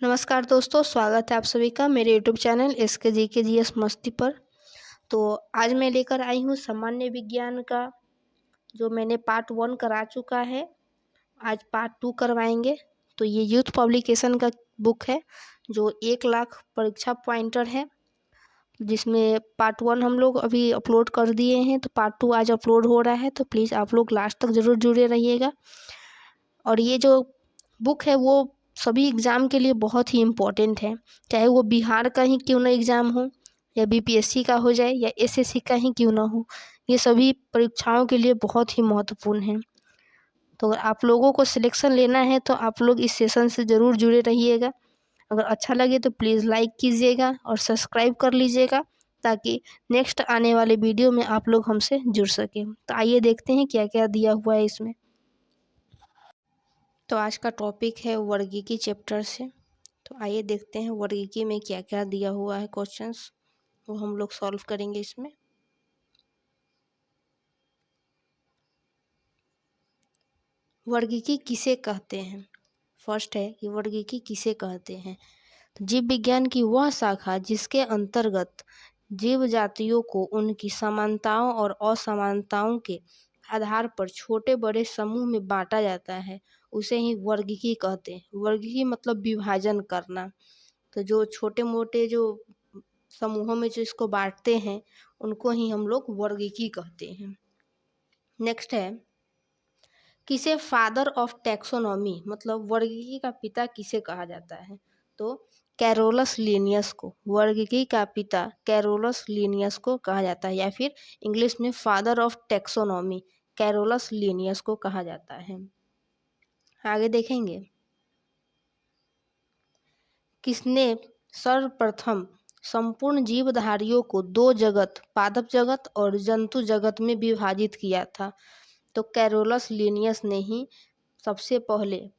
नमस्कार दोस्तों, स्वागत है आप सभी का मेरे यूट्यूब चैनल एसके जी के जी एस मस्ती पर। तो आज मैं लेकर आई हूँ सामान्य विज्ञान का, जो मैंने पार्ट 1 करा चुका है। आज पार्ट 2 करवाएंगे। तो ये यूथ पब्लिकेशन का बुक है, जो 1 लाख परीक्षा पॉइंटर है, जिसमें पार्ट 1 हम लोग अभी अपलोड कर दिए हैं। तो पार्ट 2 आज अपलोड हो रहा है, तो प्लीज़ आप लोग लास्ट तक ज़रूर जुड़े रहिएगा। और ये जो बुक है वो सभी एग्ज़ाम के लिए बहुत ही इम्पोर्टेंट है, चाहे वो बिहार का ही क्यों ना एग्ज़ाम हो, या बीपीएससी का हो जाए, या एसएससी का ही क्यों ना हो। ये सभी परीक्षाओं के लिए बहुत ही महत्वपूर्ण है। तो अगर आप लोगों को सिलेक्शन लेना है तो आप लोग इस सेशन से ज़रूर जुड़े रहिएगा। अगर अच्छा लगे तो प्लीज़ लाइक कीजिएगा और सब्सक्राइब कर लीजिएगा, ताकि नेक्स्ट आने वाले वीडियो में आप लोग हमसे जुड़ सकें। तो आइए देखते हैं क्या क्या दिया हुआ है इसमें। तो आज का टॉपिक है वर्गीकी चैप्टर से। तो आइए देखते हैं वर्गीकी में क्या क्या दिया हुआ है क्वेश्चंस, वो हम लोग सॉल्व करेंगे इसमें। वर्गीकी किसे कहते हैं? फर्स्ट है कि वर्गीकी किसे कहते हैं। तो जीव विज्ञान की वह शाखा जिसके अंतर्गत जीव जातियों को उनकी समानताओं और असमानताओं के आधार पर छोटे बड़े समूह में बांटा जाता है, उसे ही वर्गीकी कहते हैं। वर्गीकी मतलब विभाजन करना। तो जो छोटे मोटे जो समूहों में जो इसको बांटते हैं, उनको ही हम लोग वर्गीकी कहते हैं। नेक्स्ट है, किसे फादर ऑफ टैक्सोनॉमी मतलब वर्गीकी का पिता किसे कहा जाता है? तो कैरोलस लिनियस को वर्गीकी का पिता कैरोलस लिनियस को कहा जाता है, या फिर इंग्लिश में father of taxonomy Carolus Linnaeus को कहा जाता है। आगे देखेंगे, किसने सर्वप्रथम संपूर्ण जीवधारियों को दो जगत, पादप जगत और जंतु जगत में विभाजित किया था? तो कैरोलस लिनियस ने ही सबसे पहले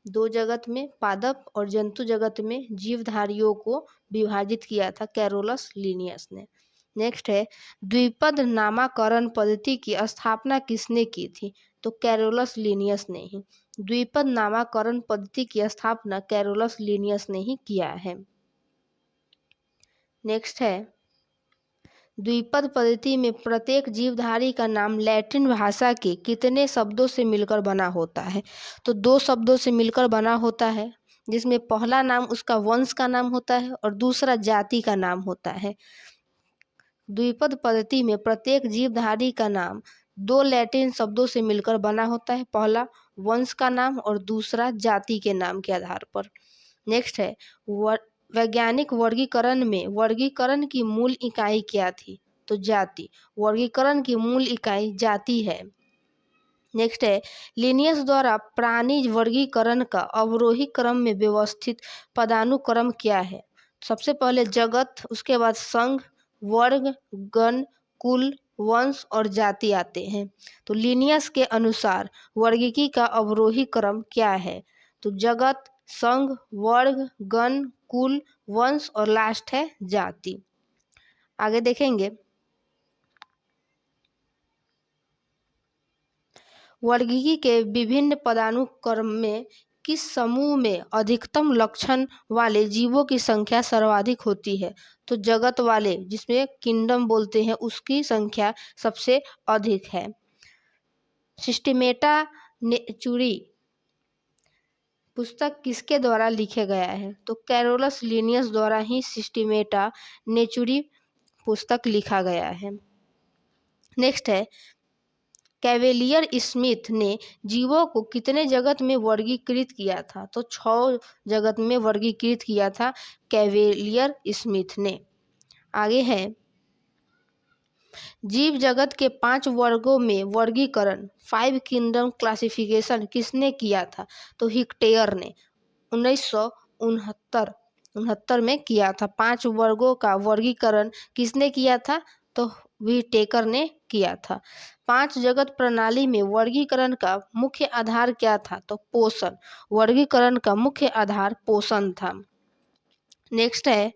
दो जगत में, पादप और जंतु जगत में जीवधारियों को विभाजित किया था, कैरोलस लिनियस ने। नेक्स्ट है, द्विपद नामकरण पद्धति की स्थापना किसने की थी? तो कैरोलस लिनियस ने ही। द्विपद नामकरण पद्धति की स्थापना कैरोलस लिनियस ने ही किया है। नेक्स्ट है, द्विपद पद्धति में प्रत्येक जीवधारी का नाम लैटिन भाषा के कितने शब्दों से मिलकर बना होता है? तो 2 शब्दों से मिलकर बना होता है, जिसमें पहला नाम उसका वंश का नाम होता है और दूसरा जाति का नाम होता है। द्विपद पद्धति में प्रत्येक जीवधारी का नाम 2 लैटिन शब्दों से मिलकर बना होता है, पहला वंश का नाम और दूसरा जाति के नाम के आधार पर। नेक्स्ट है, वैज्ञानिक वर्गीकरण में वर्गीकरण की मूल इकाई क्या थी? तो जाति। वर्गीकरण की मूल इकाई जाति है। नेक्स्ट है, लिनियस द्वारा प्राणी वर्गीकरण का अवरोही क्रम में व्यवस्थित पदानुक्रम क्या है? सबसे पहले जगत, उसके बाद संघ, वर्ग, गण, कुल, वंश और जाति आते हैं। तो लिनियस के अनुसार वर्गीकी का अवरोही क्रम क्या है? तो जगत, संघ, वर्ग, गण, कुल, वंश और लास्ट है जाति। आगे देखेंगे, वर्गीकी के विभिन्न पदानुक्रम में किस समूह में अधिकतम लक्षण वाले जीवों की संख्या सर्वाधिक होती है? तो जगत वाले, जिसमें किंगडम बोलते हैं, उसकी संख्या सबसे अधिक है। सिस्टेमेटा नेचुरी पुस्तक किसके द्वारा लिखे गया है? तो कैरोलस लिनियस द्वारा ही सिस्टेमेटा नेचुरी पुस्तक लिखा गया है। नेक्स्ट है, कैवेलियर स्मिथ ने जीवों को कितने जगत में वर्गीकृत किया था? तो 6 जगत में वर्गीकृत किया था कैवेलियर स्मिथ ने। आगे है, जीव जगत के 5 वर्गों में वर्गीकरण 5 किंगडम क्लासिफिकेशन किसने किया था? तो हिक्टेयर ने 1969 में किया था। 5 वर्गों का वर्गीकरण किसने किया था? तो व्हिटेकर ने किया था। 5 जगत प्रणाली में वर्गीकरण का मुख्य आधार क्या था? तो पोषण। वर्गीकरण का मुख्य आधार पोषण था। नेक्स्ट है,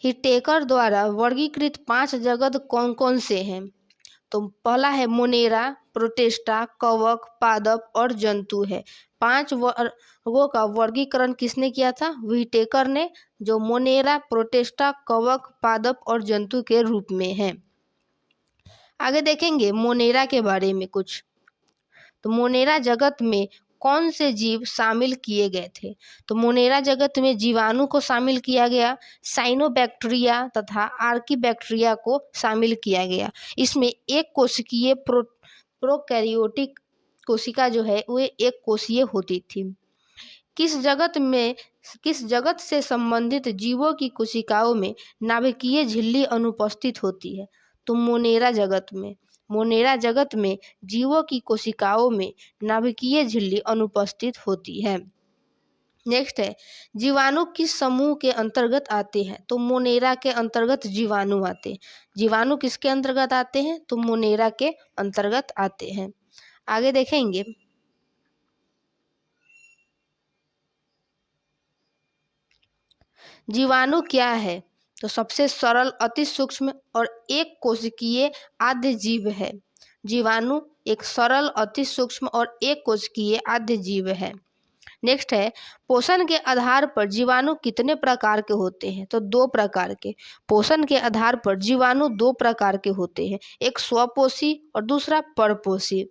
हिटेकर द्वारा वर्गीकृत 5 जगत कौन कौन से हैं? तो पहला है मोनेरा, प्रोटिस्टा, कवक, पादप और जंतु है। 5 वर्गों का वर्गीकरण किसने किया था? व्हिटेकर ने, जो मोनेरा, प्रोटिस्टा, कवक, पादप और जंतु के रूप में है। आगे देखेंगे मोनेरा के बारे में कुछ। तो मोनेरा जगत में कौन से जीव शामिल किए गए थे? तो मोनेरा जगत में जीवाणु को शामिल किया गया, साइनोबैक्टीरिया तथा आर्कीबैक्टीरिया को शामिल किया गया। इसमें एक कोशिकीय प्रोकैरियोटिक कोशिका जो है वो एक कोषीय होती थी। किस जगत से संबंधित जीवों की कोशिकाओं में नाभिकीय झिल्ली अनुपस्थित होती है? तो मोनेरा जगत में जीवों की कोशिकाओं में नाभिकीय झिल्ली अनुपस्थित होती है। नेक्स्ट है, जीवाणु किस समूह के अंतर्गत आते हैं? तो मोनेरा के अंतर्गत जीवाणु आते हैं। जीवाणु किसके अंतर्गत आते हैं? तो मोनेरा के अंतर्गत आते हैं। आगे देखेंगे, जीवाणु क्या है? तो सबसे सरल, अति सूक्ष्म और एक कोशिकीय आद्य जीव है। जीवाणु एक सरल, अति सूक्ष्म और एक कोशिकीय आद्य जीव है। नेक्स्ट है, पोषण के आधार पर जीवाणु कितने प्रकार के होते हैं? तो 2 प्रकार के। पोषण के आधार पर जीवाणु 2 प्रकार के होते हैं, एक स्वपोषी और दूसरा परपोषी।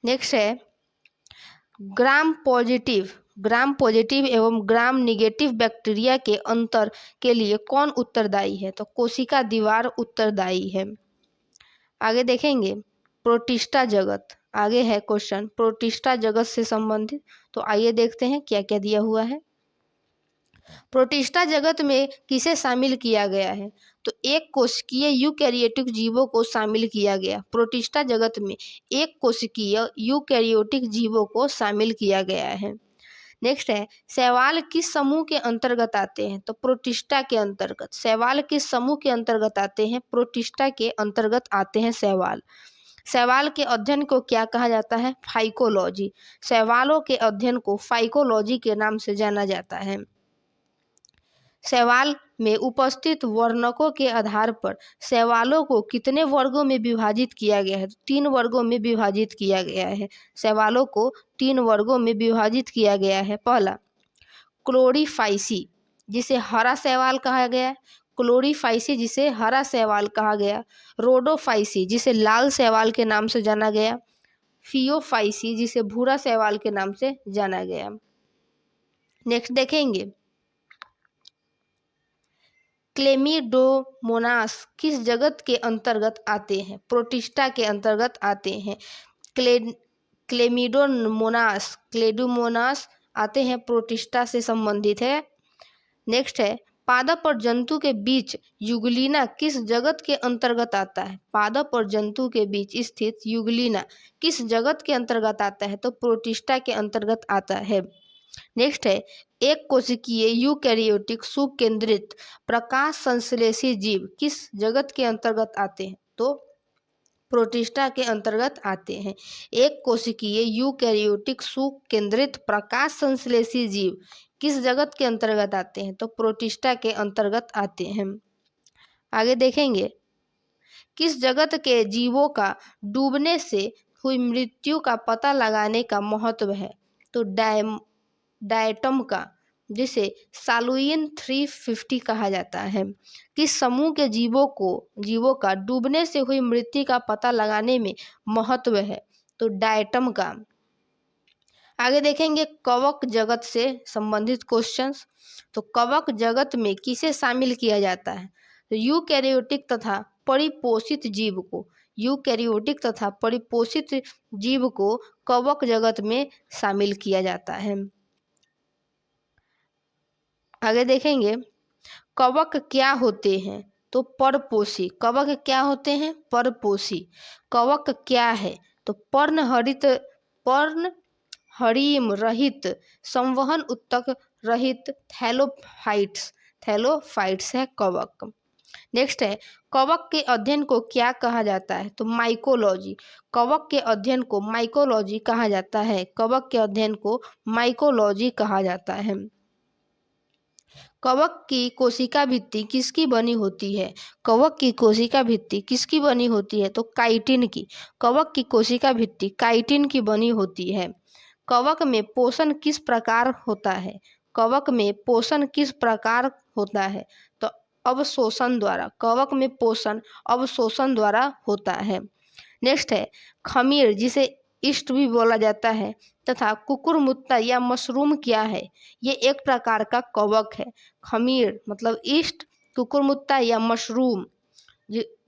नेक्स्ट है, ग्राम पॉजिटिव एवं ग्राम निगेटिव बैक्टीरिया के अंतर के लिए कौन उत्तरदायी है? तो कोशिका दीवार उत्तरदायी है। आगे देखेंगे, प्रोटिस्टा जगत। आगे है क्वेश्चन प्रोटिस्टा जगत से संबंधित। तो आइए देखते हैं क्या क्या दिया हुआ है। प्रोटिस्टा जगत में किसे शामिल किया गया है? तो एक कोशिकीय यूकैरियोटिक जीवों को शामिल किया गया। प्रोटिस्टा जगत में एक कोशिकीय यूकैरियोटिक जीवों को शामिल किया गया है। नेक्स्ट है, शैवाल किस समूह के अंतर्गत आते हैं? तो प्रोटिस्टा के अंतर्गत। शैवाल किस समूह के अंतर्गत आते हैं? प्रोटिस्टा के अंतर्गत आते हैं शैवाल। शैवाल के अध्ययन को क्या कहा जाता है? फाइकोलॉजी। शैवालों के अध्ययन को फाइकोलॉजी के नाम से जाना जाता है। शैवाल में उपस्थित वर्णकों के आधार पर शैवालों को कितने वर्गों में विभाजित किया गया है? 3 वर्गों में विभाजित किया गया है। शैवालों को 3 वर्गों में विभाजित किया गया है। पहला, क्लोरीफाइसी, जिसे हरा शैवाल कहा गया। क्लोरीफाइसी, जिसे हरा शैवाल कहा गया। रोडोफाइसी, जिसे लाल शैवाल के नाम से जाना गया। फियोफाइसी, जिसे भूरा शैवाल के नाम से जाना गया। नेक्स्ट देखेंगे, क्लेमिडोमोनास किस जगत के अंतर्गत आते हैं? प्रोटिस्टा के अंतर्गत आते हैं। क्लेडोमोनास आते हैं, प्रोटिस्टा से संबंधित है। नेक्स्ट है, पादप और जंतु के बीच युगलीना किस जगत के अंतर्गत आता है? पादप और जंतु के बीच स्थित युगलीना किस जगत के अंतर्गत आता है? तो प्रोटिस्टा के अंतर्गत आता है। नेक्स्ट है, एक कोशिकीय यूकैरियोटिक सुकेंद्रित प्रकाश संश्लेषी जीव किस जगत के अंतर्गत आते हैं? तो प्रोटिस्टा के अंतर्गत आते हैं। एक कोशिकीय यूकैरियोटिक सुकेंद्रित प्रकाश संश्लेषी जीव किस जगत के अंतर्गत आते हैं? तो प्रोटिस्टा के अंतर्गत आते हैं। आगे देखेंगे, किस जगत के जीवों का डूबने से हुई मृत्यु का पता लगाने का महत्व है? तो डायटम का, जिसे सालुइन 350 कहा जाता है। किस समूह के जीवों का डूबने से हुई मृत्यु का पता लगाने में महत्व है? तो डायटम का। आगे देखेंगे, कवक जगत से संबंधित क्वेश्चंस। तो कवक जगत में किसे शामिल किया जाता है? तो यूकैरियोटिक तथा परिपोषित जीव को कवक जगत में शामिल किया जाता है। आगे देखेंगे, कवक क्या होते हैं? तो परपोषी। कवक क्या होते हैं? परपोषी। कवक क्या है? तो पर्णहरिम रहित, संवहन उत्तक रहित थैलोफाइट्स है कवक। नेक्स्ट है, कवक के अध्ययन को क्या कहा जाता है? तो माइकोलॉजी। कवक के अध्ययन को माइकोलॉजी कहा जाता है। कवक के अध्ययन को माइकोलॉजी कहा जाता है। कवक की कोशिका भित्ति किसकी बनी होती है? कवक की कोशिका भित्ति किसकी बनी होती है? तो काइटिन की। कवक की कोशिका भित्ति काइटिन की बनी होती है। कवक में पोषण किस प्रकार होता है? कवक में पोषण किस प्रकार होता है? तो अवशोषण द्वारा। कवक में पोषण अवशोषण द्वारा होता है। नेक्स्ट है खमीर, जिसे ईस्ट भी बोला जाता है, तथा कुकुरमुत्ता या मशरूम क्या है? ये एक प्रकार का कवक है। खमीर मतलब ईस्ट, कुकुरमुत्ता या मशरूम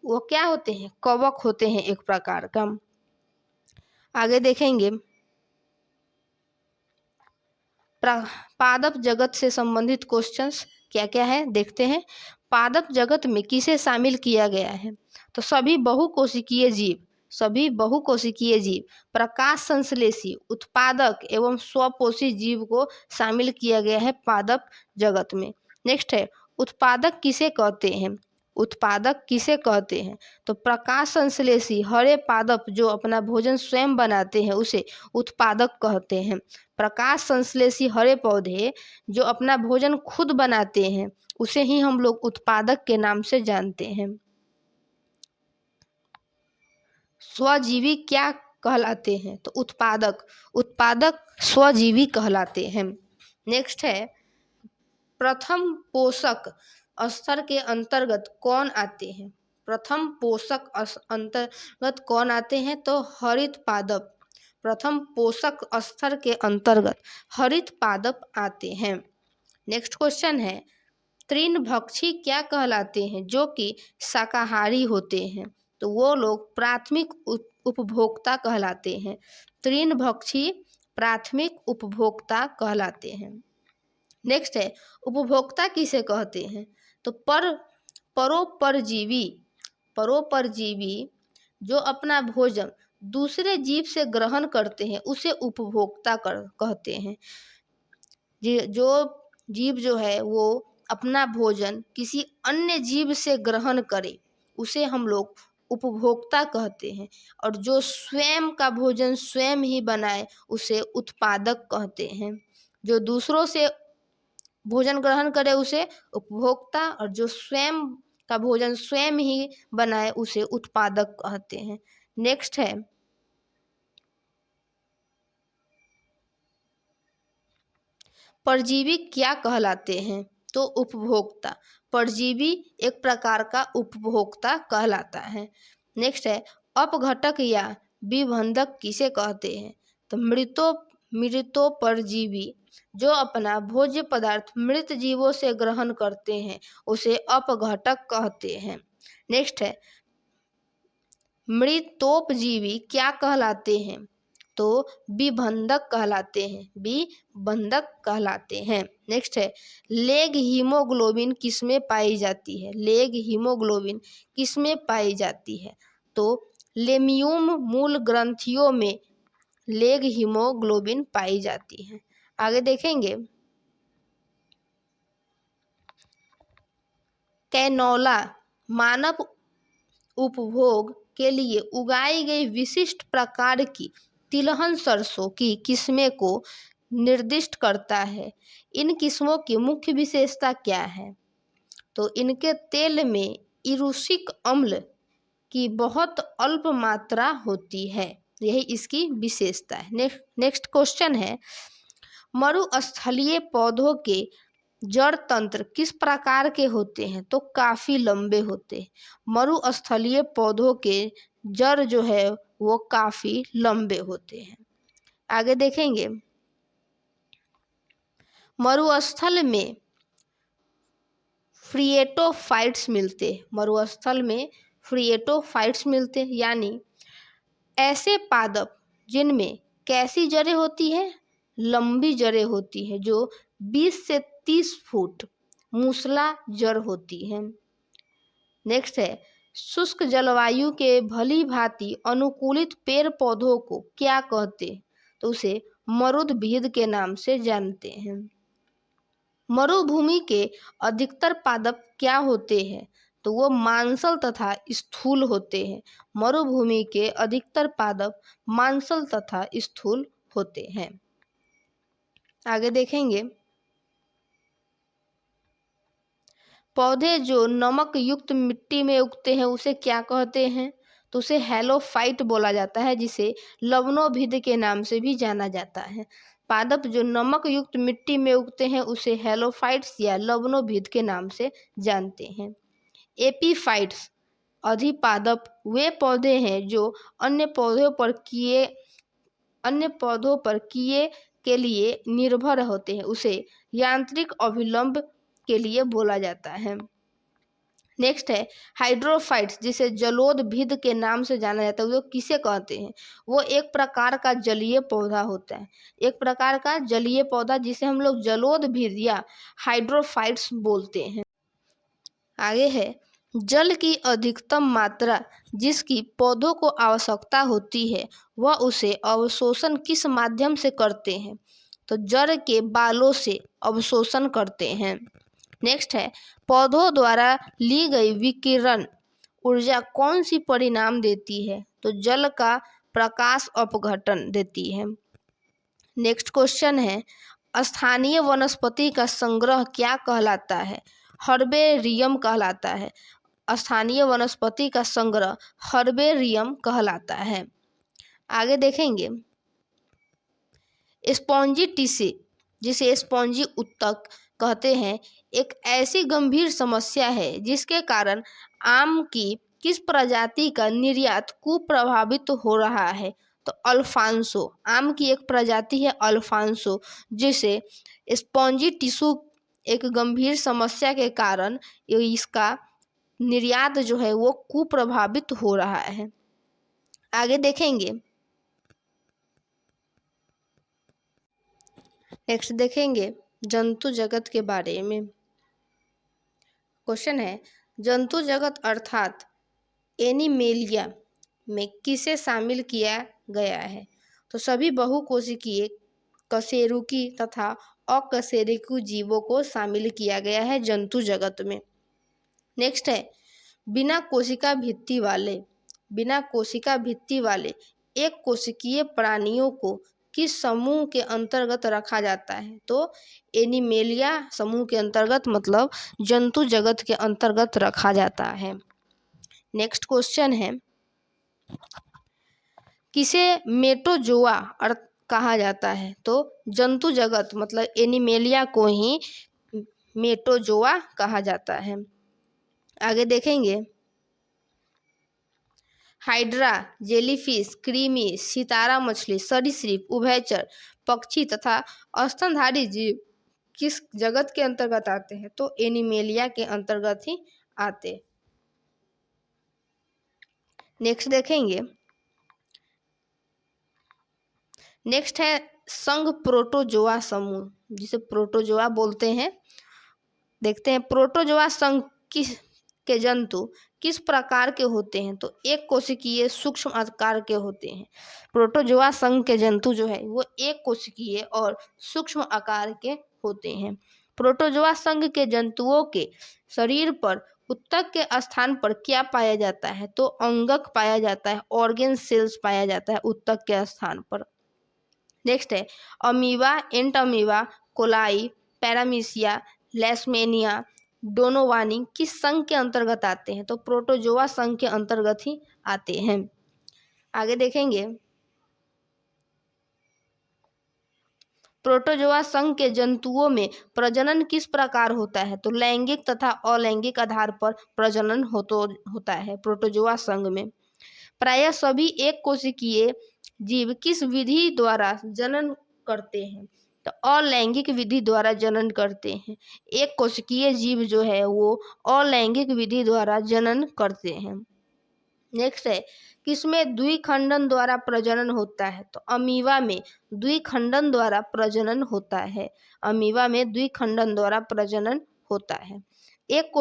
वो क्या होते हैं? कवक होते हैं एक प्रकार का। आगे देखेंगे पादप जगत से संबंधित क्वेश्चंस क्या क्या है, देखते हैं। पादप जगत में किसे शामिल किया गया है? तो सभी बहुकोशिकीय जीव, सभी बहुकोशिकीय जीव, प्रकाश संश्लेषी, उत्पादक एवं स्वपोषी जीव को शामिल किया गया है पादप जगत में। नेक्स्ट है उत्पादक किसे कहते हैं? उत्पादक किसे कहते हैं? तो प्रकाश संश्लेषी हरे पादप जो अपना भोजन स्वयं बनाते हैं उसे उत्पादक कहते हैं। प्रकाश संश्लेषी हरे पौधे जो अपना भोजन खुद बनाते हैं उसे ही हम लोग उत्पादक के नाम से जानते हैं। स्वजीवी क्या कहलाते हैं? तो उत्पादक, उत्पादक स्वजीवी कहलाते हैं। नेक्स्ट है प्रथम पोषक स्तर के अंतर्गत कौन आते हैं? प्रथम पोषक अंतर्गत कौन आते हैं? तो हरित पादप। प्रथम पोषक स्तर के अंतर्गत हरित पादप आते हैं। नेक्स्ट क्वेश्चन है तृणभक्षी क्या कहलाते हैं जो कि शाकाहारी होते हैं? तो वो लोग प्राथमिक उपभोक्ता कहलाते हैं। तृणभक्षी प्राथमिक उपभोक्ता कहलाते हैं। नेक्स्ट है उपभोक्ता किसे कहते हैं? तो परोपरजीवी, परोपरजीवी जो अपना भोजन दूसरे जीव से ग्रहण करते हैं उसे उपभोक्ता कहते हैं। जो जीव जो है वो अपना भोजन किसी अन्य जीव से ग्रहण करे उसे हम लोग उपभोक्ता कहते हैं, और जो स्वयं का भोजन स्वयं ही बनाए उसे उत्पादक कहते हैं। जो दूसरों से भोजन ग्रहण करे उसे उपभोक्ता, और जो स्वयं का भोजन स्वयं ही बनाए उसे उत्पादक कहते हैं। नेक्स्ट है परजीवी क्या कहलाते हैं? तो उपभोक्ता। परजीवी एक प्रकार का उपभोक्ता कहलाता है। नेक्स्ट है अपघटक या विभंधक किसे कहते हैं? तो मृतो परजीवी जो अपना भोज्य पदार्थ मृत जीवों से ग्रहण करते हैं उसे अपघटक कहते हैं। नेक्स्ट है मृतोपजीवी क्या कहलाते हैं? तो विभंधक कहलाते हैं, विभंधक कहलाते हैं। नेक्स्ट है लेग हीमोग्लोबिन किसमें पाई जाती है? लेग हीमोग्लोबिन किसमें पाई जाती है? तो लेम्यूम मूल ग्रंथियों में लेग हीमोग्लोबिन पाई जाती है। आगे देखेंगे कैनोला मानव उपभोग के लिए उगाई गई विशिष्ट प्रकार की तिलहन सरसों की किस्में को निर्दिष्ट करता है। इन किस्मों की मुख्य विशेषता क्या है? तो इनके तेल में इरुसिक अम्ल की बहुत अल्प मात्रा होती है, यही इसकी विशेषता है। नेक्स्ट क्वेश्चन है मरुस्थलीय पौधों के जड़ तंत्र किस प्रकार के होते हैं? तो काफी लंबे होते हैं। मरुस्थलीय पौधों के जड़ जो है वो काफी लंबे होते हैं। आगे देखेंगे मरुस्थल में फ्रिएटोफाइट्स मिलते हैं। मरुस्थल में फ्रिएटोफाइट्स मिलते हैं, यानी ऐसे पादप जिनमें कैसी जड़ें होती है? लंबी जड़ें होती है जो 20 से 30 फुट मूसला जड़ होती है। नेक्स्ट है शुष्क जलवायु के भली भांति अनुकूलित पेड़ पौधों को क्या कहते हैं? तो उसे मरुद्भिद के नाम से जानते हैं। मरुभूमि के अधिकतर पादप क्या होते हैं? तो वो मांसल तथा स्थूल होते हैं। मरुभूमि के अधिकतर पादप मांसल तथा स्थूल होते हैं। आगे देखेंगे पौधे जो नमक युक्त मिट्टी में उगते हैं उसे क्या कहते हैं? तो उसे हैलोफाइट बोला जाता है, जिसे लवणोभिद के नाम से भी जाना जाता है। पादप जो नमक युक्त मिट्टी में उगते हैं उसे हैलोफाइट्स या लवणोभिद के नाम से जानते हैं। एपीफाइट्स अधिपादप वे पौधे हैं जो अन्य पौधों पर किए के लिए निर्भर होते हैं, उसे यांत्रिक अभिलंब के लिए बोला जाता है। नेक्स्ट है हाइड्रोफाइट्स, जिसे जलोदभिद के नाम से जाना जाता है। वो किसे कहते हैं? वो एक प्रकार का जलीय पौधा होता है, एक प्रकार का जलीय पौधा जिसे हम लोग जलोदभिद या हाइड्रोफाइट्स बोलते हैं। आगे है जल की अधिकतम मात्रा जिसकी पौधों को आवश्यकता होती है वह उसे अवशोषण किस माध्यम से करते हैं? तो जड़ के बालों से अवशोषण करते हैं। नेक्स्ट है पौधों द्वारा ली गई विकिरण ऊर्जा कौन सी परिणाम देती है? तो जल का प्रकाश अपघटन देती है। नेक्स्ट क्वेश्चन है स्थानीय वनस्पति का संग्रह क्या कहलाता है? हर्बेरियम कहलाता है। स्थानीय वनस्पति का संग्रह हर्बेरियम कहलाता है। आगे देखेंगे स्पॉन्जी टिश्यू, जिसे स्पॉन्जी उत्तक कहते हैं, एक ऐसी गंभीर समस्या है जिसके कारण आम की किस प्रजाति का निर्यात कुप्रभावित हो रहा है? तो अल्फांसो, आम की एक प्रजाति है अल्फांसो, जिसे स्पॉन्जी टिश्यू एक गंभीर समस्या के कारण इसका निर्यात जो है वो कुप्रभावित हो रहा है। आगे देखेंगे नेक्स्ट देखेंगे जंतु जगत के बारे में। क्वेश्चन है जंतु जगत अर्थात एनिमेलिया में किसे शामिल किया गया है? तो सभी बहुकोशिकीय कशेरुकी तथा अकशेरुकी जीवों को शामिल किया गया है जंतु जगत में। नेक्स्ट है बिना कोशिका भित्ति वाले एक कोशिकीय प्राणियों को किस समूह के अंतर्गत रखा जाता है? तो एनिमेलिया समूह के अंतर्गत, मतलब जंतु जगत के अंतर्गत रखा जाता है। नेक्स्ट क्वेश्चन है किसे मेटोजोआ कहा जाता है? तो जंतु जगत मतलब एनिमेलिया को ही मेटोजोआ कहा जाता है। आगे देखेंगे हाइड्रा, जेलीफिश, कृमि, सितारा मछली, सरीसृप, उभयचर पक्षी तथा स्तनधारी जीव किस जगत के अंतर्गत आते हैं? तो एनिमेलिया के अंतर्गत ही आते। नेक्स्ट देखेंगे नेक्स्ट है संघ प्रोटोजोआ समूह, जिसे प्रोटोजोआ बोलते हैं। देखते हैं प्रोटोजोआ संघ के जंतु किस प्रकार के होते हैं? तो एक कोशिकीय सूक्ष्म आकार के होते हैं। प्रोटोजोआ संघ के जंतु जो है वो एक कोशिकीय और सूक्ष्म आकार के होते हैं। प्रोटोजोआ संघ के जंतुओं के शरीर पर उत्तक के स्थान पर क्या पाया जाता है? तो अंगक पाया जाता है, ऑर्गेन सेल्स पाया जाता है उत्तक के स्थान पर। नेक्स्ट है amoeba, Entamoeba, coli, Paramecium, Leishmania, donovani किस संघ के अंतर्गत आते हैं? तो प्रोटोजोआ संघ के अंतर्गत ही आते हैं। आगे देखेंगे प्रोटोजोआ संघ के जंतुओं में प्रजनन किस प्रकार होता है? तो लैंगिक तथा अलैंगिक आधार पर प्रजनन होता है प्रोटोजोआ संघ में। प्रायः सभी एक कोशिकीय जीव किस विधि द्वारा जनन करते हैं? तो अलैंगिक विधि द्वारा जनन करते हैं। एक कोशिकीय जीव जो है वो अलैंगिक विधि द्वारा जनन करते हैं। नेक्स्ट है किसमें द्विखंडन द्वारा प्रजनन होता है? तो अमीबा में द्विखंडन द्वारा प्रजनन होता है। अमीबा में द्विखंडन द्वारा प्रजनन होता है। एक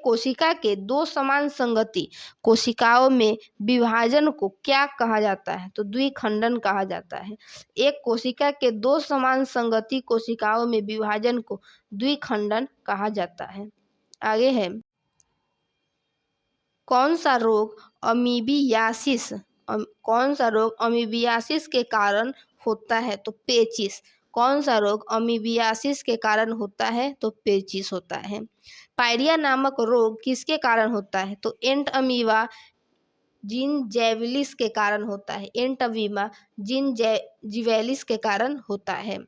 कोशिका के दो समान संगति कोशिकाओं में विभाजन को क्या कहा जाता है? तो द्विखंडन कहा जाता है। एक कोशिका के दो समान संगति कोशिकाओं में विभाजन को द्विखंडन कहा जाता है। आगे है कौन सा रोग अमीबियासिस के कारण होता है? तो पेचिस। कौन सा रोग अमीबियासिस के कारण होता है? तो पेचिस होता है। पायरिया नामक रोग किसके कारण होता है? तो एंट अमीबा जिनजेविलिस के कारण होता है। एंट अमीबा जिनजेविलिस के कारण होता है।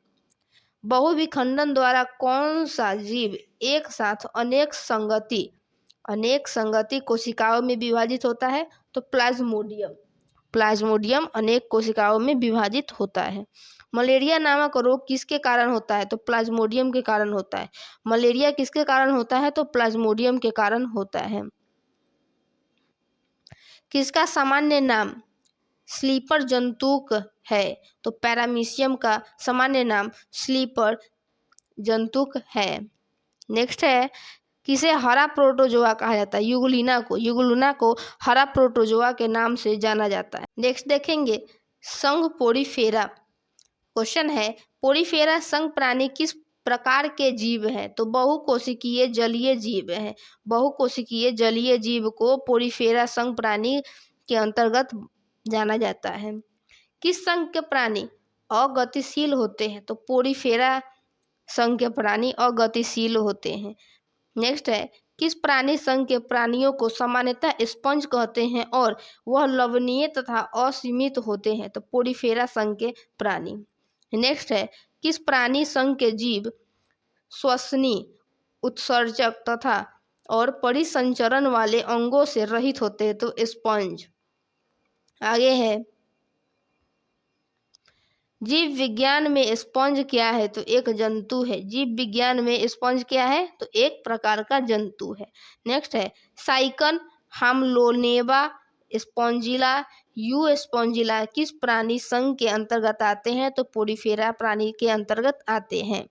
बहुविखंडन द्वारा कौन सा जीव एक साथ अनेक संगति कोशिकाओं में विभाजित होता है? तो प्लाज्मोडियम अनेक कोशिकाओं में विभाजित होता है। मलेरिया नामक रोग किसके कारण होता है? तो प्लाज्मोडियम के कारण होता है। मलेरिया किसके कारण होता है? तो प्लाज्मोडियम के कारण होता है। किसका सामान्य नाम स्लीपर जंतुक है? तो पैरामीशियम का सामान्य नाम स्लीपर जंतुक है। नेक्स्ट है, किसे हरा प्रोटोजोआ कहा जाता है? युगुलिना को हरा प्रोटोजोआ के नाम से जाना जाता है। नेक्स्ट देखेंगे संघ पोरीफेरा। क्वेश्चन है, पोरीफेरा संघ प्राणी किस प्रकार के जीव हैं? तो बहुकोशिकीय जलीय जीव हैं। बहुकोशिकीय जलीय जीव को पोरीफेरा संघ प्राणी के अंतर्गत जाना जाता है। किस संघ के प्राणी अगतिशील होते हैं? तो पोरीफेरा संघ के प्राणी अगतिशील होते हैं। नेक्स्ट है, किस प्राणी संघ के प्राणियों को सामान्यतः स्पंज कहते हैं और वह लवणीय तथा असीमित होते हैं? तो पोरीफेरा संघ के प्राणी। नेक्स्ट है, किस प्राणी संघ के जीव श्वसनी, उत्सर्जक तथा और परिसंचरण वाले अंगों से रहित होते हैं? तो स्पंज। आगे है, जीव विज्ञान में स्पंज क्या है? तो एक जंतु है। जीव विज्ञान में स्पंज क्या है? तो एक प्रकार का जंतु है। नेक्स्ट है, साइकन, हामलोनेबा, स्पॉन्जिला, यू स्पॉन्जिला किस प्राणी संघ के अंतर्गत आते हैं? तो पोरीफेरा प्राणी के अंतर्गत आते हैं।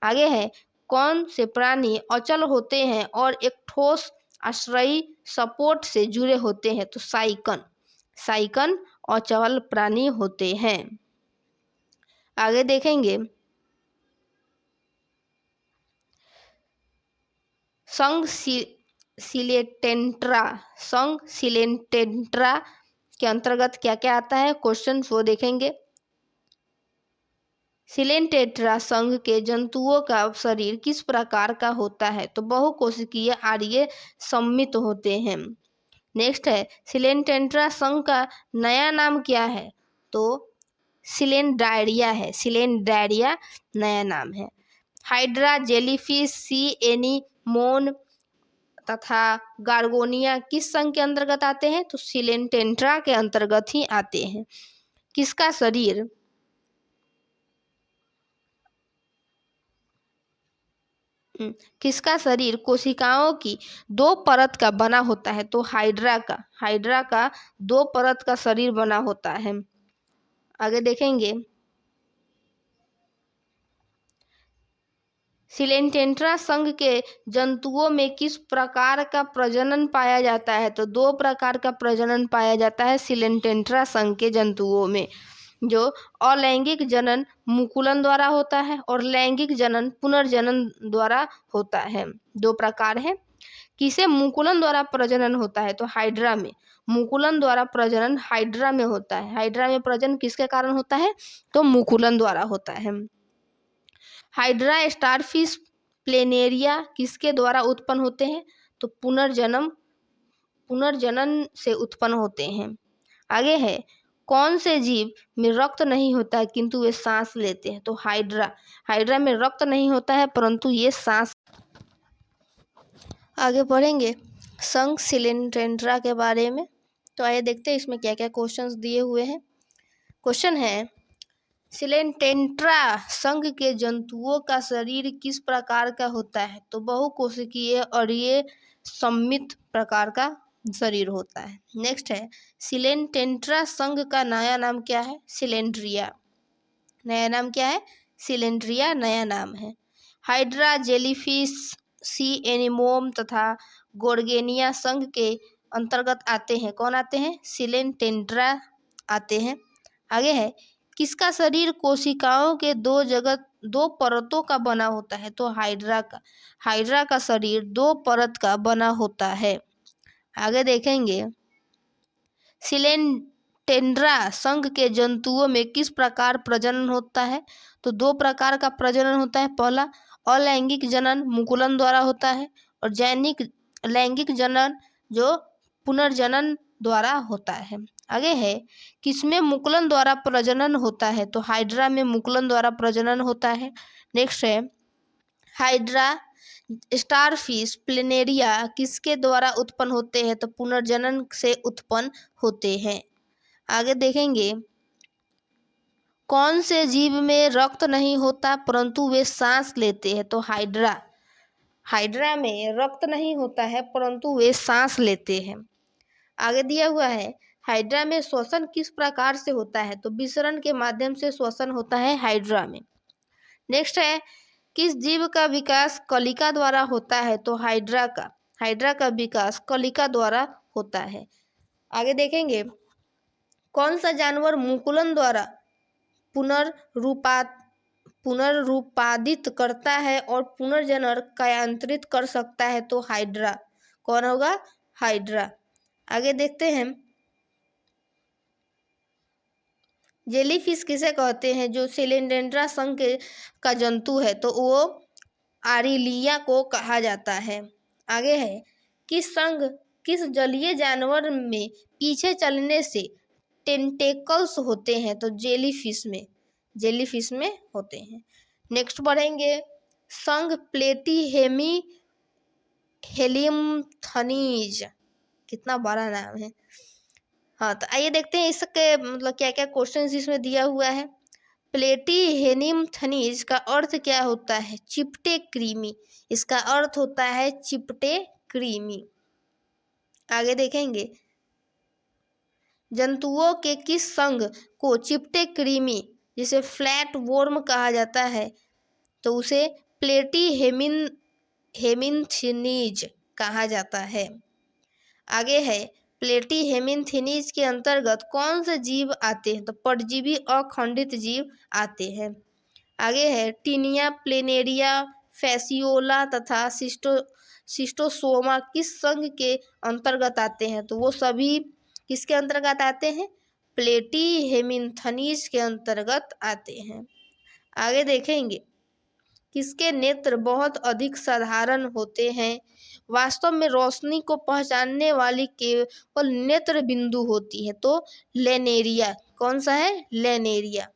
आगे है, कौन से प्राणी अचल होते हैं और एक ठोस आश्रयी सपोर्ट से जुड़े होते हैं? तो साइकन अचल प्राणी होते हैं। आगे देखेंगे संघ सिलेंटेंट्रा के अंतर्गत क्या क्या आता है? क्वेश्चन वो देखेंगे। सिलेंटेंट्रा संघ के जंतुओं का शरीर किस प्रकार का होता है? तो बहुकोशिकीय आर्य सममित होते हैं। नेक्स्ट है, सिलेंटेंट्रा संघ का नया नाम क्या है? तो सिलेंडारिया है। सिलेंडारिया नया नाम है। हाइड्रा, जेलीफिश, सी एनीमोन तथा गार्गोनिया किस संघ के अंतर्गत आते हैं? तो सिलेंटेंट्रा के अंतर्गत ही आते हैं। किसका शरीर कोशिकाओं की दो परत का बना होता है? तो हाइड्रा का 2 परत का शरीर बना होता है। आगे देखेंगे सिलेंटेंट्रा संघ के जंतुओं में किस प्रकार का प्रजनन पाया जाता है? तो 2 प्रकार का प्रजनन पाया जाता है सिलेंटेंट्रा संघ के जंतुओं में, जो अलैंगिक जनन मुकुलन द्वारा होता है और लैंगिक जनन पुनर्जनन द्वारा होता है। 2 प्रकार है। किसे मुकुलन द्वारा प्रजनन होता है? तो हाइड्रा में। मुकुलन द्वारा प्रजनन हाइड्रा में होता है। हाइड्रा में प्रजनन किसके कारण होता है? तो मुकुलन द्वारा होता है। हाइड्रा स्टारफिश प्लेनेरिया किसके द्वारा उत्पन्न होते हैं? तो पुनर्जनन से उत्पन्न होते हैं। आगे है, कौन से जीव में रक्त नहीं होता है किंतु वे सांस लेते हैं? तो हाइड्रा में रक्त नहीं होता है परंतु ये सांस। आगे पढ़ेंगे संघ सिलेंटेंट्रा के बारे में। तो आइए देखते हैं इसमें क्या क्या क्वेश्चंस दिए हुए हैं। क्वेश्चन है, सिलेंटेंट्रा संघ के जंतुओं का शरीर किस प्रकार का होता है? तो बहुकोशिकीय और ये सममित प्रकार का शरीर होता है। नेक्स्ट है, सिलेंटेंट्रा संघ का नया नाम क्या है? सिलेंड्रिया। नया नाम क्या है? सिलेंड्रिया नया नाम है। हाइड्रा, जेलीफिश, सी एनीमोम तथा गोर्गेनिया संघ के अंतर्गत आते हैं। कौन आते हैं? सिलेंटेंट्रा आते हैं। आगे है, किसका शरीर कोशिकाओं के 2 परतों का बना होता है? तो हाइड्रा का शरीर 2 परत का बना होता है। आगे देखेंगे सिलेंटेंट्रा संघ के जंतुओं में किस प्रकार प्रजनन होता है? तो 2 प्रकार का प्रजनन होता है। पहला अलैंगिक जनन मुकुलन द्वारा होता है और जैनिक लैंगिक जनन जो पुनर्जनन द्वारा होता है। आगे है, किसमें मुकुलन द्वारा प्रजनन होता है? तो हाइड्रा में मुकुलन द्वारा प्रजनन होता है। नेक्स्ट है, हाइड्रा स्टारफिश प्लेनेरिया किसके द्वारा उत्पन्न होते हैं? तो पुनर्जनन से उत्पन्न होते हैं। आगे देखेंगे, कौन से जीव में रक्त नहीं होता परंतु वे सांस लेते हैं? तो हाइड्रा में रक्त नहीं होता है परंतु वे सांस लेते हैं। आगे दिया हुआ है, हाइड्रा में श्वसन किस प्रकार से होता है? तो विसरण के माध्यम से श्वसन होता है हाइड्रा में। नेक्स्ट है, किस जीव का विकास कलिका द्वारा होता है? तो हाइड्रा का विकास कलिका द्वारा होता है। आगे देखेंगे, कौन सा जानवर मुकुलन द्वारा पुनर्रूपादित करता है और पुनर्जनन क्रियांत्रित कर सकता है? तो हाइड्रा। कौन होगा? हाइड्रा। आगे देखते हैं, जेलीफिश किसे कहते हैं? जो सिलेंड्रेंड्रा संघ का जंतु है तो वो आरिलिया को कहा जाता है। आगे है, किस जलीय जानवर में पीछे चलने से टेंटेकल्स होते हैं? तो जेलीफिश में होते हैं। नेक्स्ट बढ़ेंगे, संघ हेलिम्थनीज, कितना बड़ा नाम है। हाँ, तो आइए देखते हैं इसके मतलब क्या क्या क्वेश्चन इसमें दिया हुआ है। प्लेटीहेनिम्थनीज का अर्थ क्या होता है? चिपटे कृमि। इसका अर्थ होता है चिपटे कृमि। आगे देखेंगे, जंतुओं के किस संघ को चिपटे कृमि जिसे फ्लैट वर्म कहा जाता है तो उसे प्लेटीहेमिन्थनीज कहा जाता है। आगे है, प्लेटीहेमिन्थनीज के अंतर्गत कौन से जीव आते हैं? तो परजीवी अखंडित जीव आते हैं। आगे है, टीनिया प्लेनेरिया फैसियोला तथा सिस्टोसोमा किस संघ के अंतर्गत आते हैं? तो वो सभी किसके अंतर्गत आते हैं? प्लेटीहेमिन्थनीज के अंतर्गत आते हैं। आगे देखेंगे, किसके नेत्र बहुत अधिक साधारण होते हैं? वास्तव में रोशनी को पहचानने वाली केवल नेत्र बिंदु होती है। तो लेनेरिया। कौन सा है? लेनेरिया।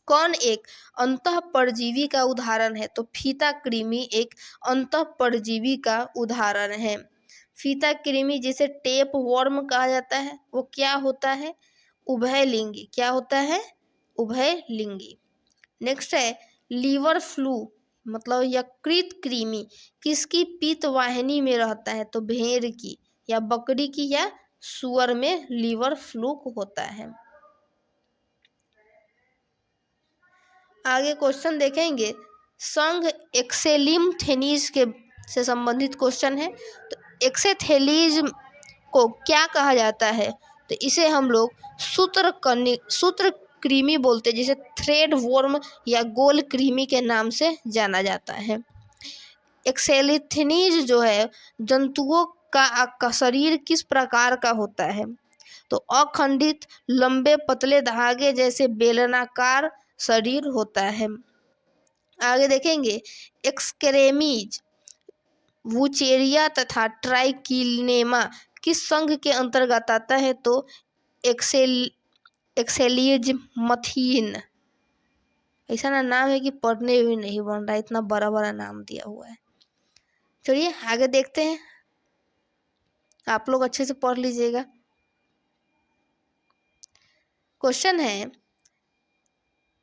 कौन एक अंतः परजीवी का उदाहरण है? तो फीता कृमि एक अंतः परजीवी का उदाहरण है। फीता कृमि जिसे टेप वर्म कहा जाता है वो क्या होता है? उभयलिंगी। क्या होता है? उभयलिंगी। नेक्स्ट है, लीवर फ्लू मतलब यकृत कृमि किसकी पीत वाहिनी में रहता है? तो भेड़ की या बकरी की या सुअर में लीवर फ्लू होता है। आगे क्वेश्चन देखेंगे, संघ एक्सेलिम्थेनीज के से संबंधित क्वेश्चन है। तो एक्सेथेलीज को क्या कहा जाता है? तो इसे हम लोग सूत्र कृमि बोलते हैं, जिसे थ्रेड वर्म या गोल कृमि के नाम से जाना जाता है। एक्सेलिथेनीज जो है जंतुओं का शरीर किस प्रकार का होता है? तो अखंडित लंबे पतले धागे जैसे बेलनाकार शरीर होता है। आगे देखेंगे, एक्सक्रेमीज वुचेरिया तथा ट्राइकिनेमा किस संघ के अंतर्गत आता है? तो एक्सेलिजमथीन। ऐसा ना नाम है कि पढ़ने भी नहीं बन रहा, इतना बड़ा बड़ा नाम दिया हुआ है। चलिए आगे देखते हैं, आप लोग अच्छे से पढ़ लीजिएगा। क्वेश्चन है,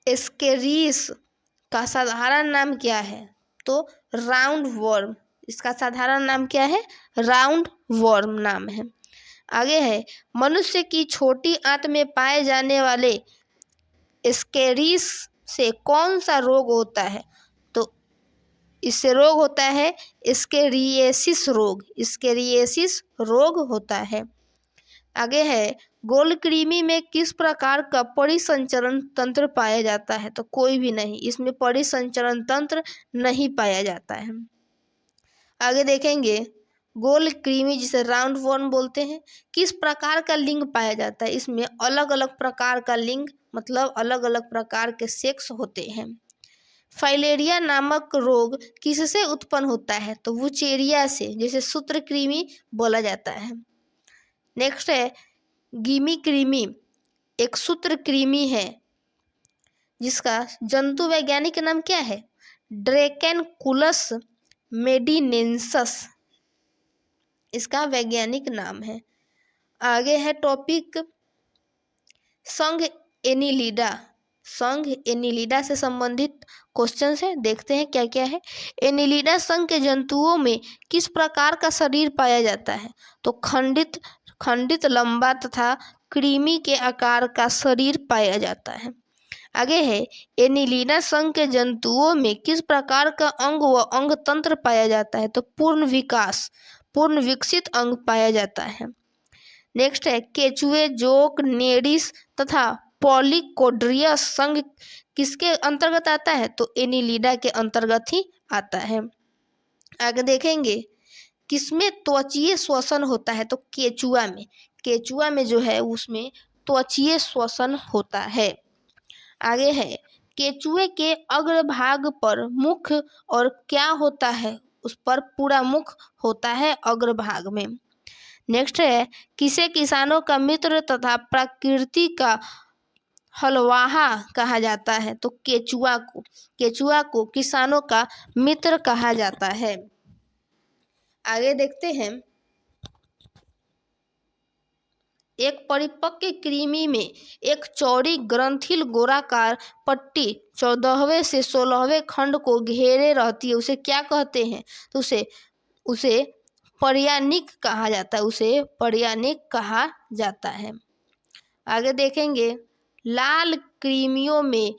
एस्केरिस का साधारण नाम क्या है? तो राउंड वर्म। इसका साधारण नाम क्या है? राउंड वर्म नाम है। आगे है, मनुष्य की छोटी आंत में पाए जाने वाले एस्केरिस से कौन सा रोग होता है? तो इससे रोग होता है एस्केरिएसिस रोग होता है। आगे है, गोल कृमि में किस प्रकार का परिसंचरण तंत्र पाया जाता है? तो कोई भी नहीं, इसमें परिसंचरण तंत्र नहीं पाया जाता है। आगे देखेंगे, गोल कृमि जिसे राउंड वर्म बोलते हैं किस प्रकार का लिंग पाया जाता है? इसमें अलग अलग प्रकार का लिंग मतलब अलग अलग प्रकार के सेक्स होते हैं। फाइलेरिया नामक रोग किससे उत्पन्न होता है? तो वुचेरिया से, जैसे सूत्रकृमि बोला जाता है। नेक्स्ट है गिमी कृमि, एक सूत्रकृमि है जिसका जंतु वैज्ञानिक नाम क्या है? ड्रैकेनकुलस मेडिनेंसस इसका वैज्ञानिक नाम है। आगे है टॉपिक संघ एनिलिडा। संघ एनिलिडा से संबंधित क्वेश्चन है, देखते हैं क्या क्या है। एनिलिडा संघ के जंतुओं में किस प्रकार का शरीर पाया जाता है? तो खंडित खंडित लंबा तथा कृमि के आकार का शरीर पाया जाता है। आगे है एनिलिडा संघ के जंतुओं में किस प्रकार का अंग व अंग तंत्र पाया जाता है? तो पूर्ण विकसित अंग पाया जाता है। नेक्स्ट है केचुए, जोक, नेडिस तथा पॉलीकोड्रियस संघ किसके अंतर्गत आता है? तो एनिलिडा के अंतर्गत ही आता है। आगे देखेंगे किसमें त्वचीय श्वसन होता है? तो केचुआ में जो है उसमें त्वचीय श्वसन होता है। आगे है केचुए के अग्रभाग पर मुख और क्या होता है? उस पर पूरा मुख होता है अग्रभाग में। नेक्स्ट है किसे किसानों का मित्र तथा प्रकृति का हलवाहा कहा जाता है? तो केचुआ को किसानों का मित्र कहा जाता है। आगे देखते हैं एक परिपक्व कृमि में एक चौड़ी ग्रंथिल गोलाकार पट्टी 14वें से 16वें खंड को घेरे रहती है, उसे क्या कहते हैं? तो उसे पर्यानिक कहा जाता है। आगे देखेंगे लाल कृमियों में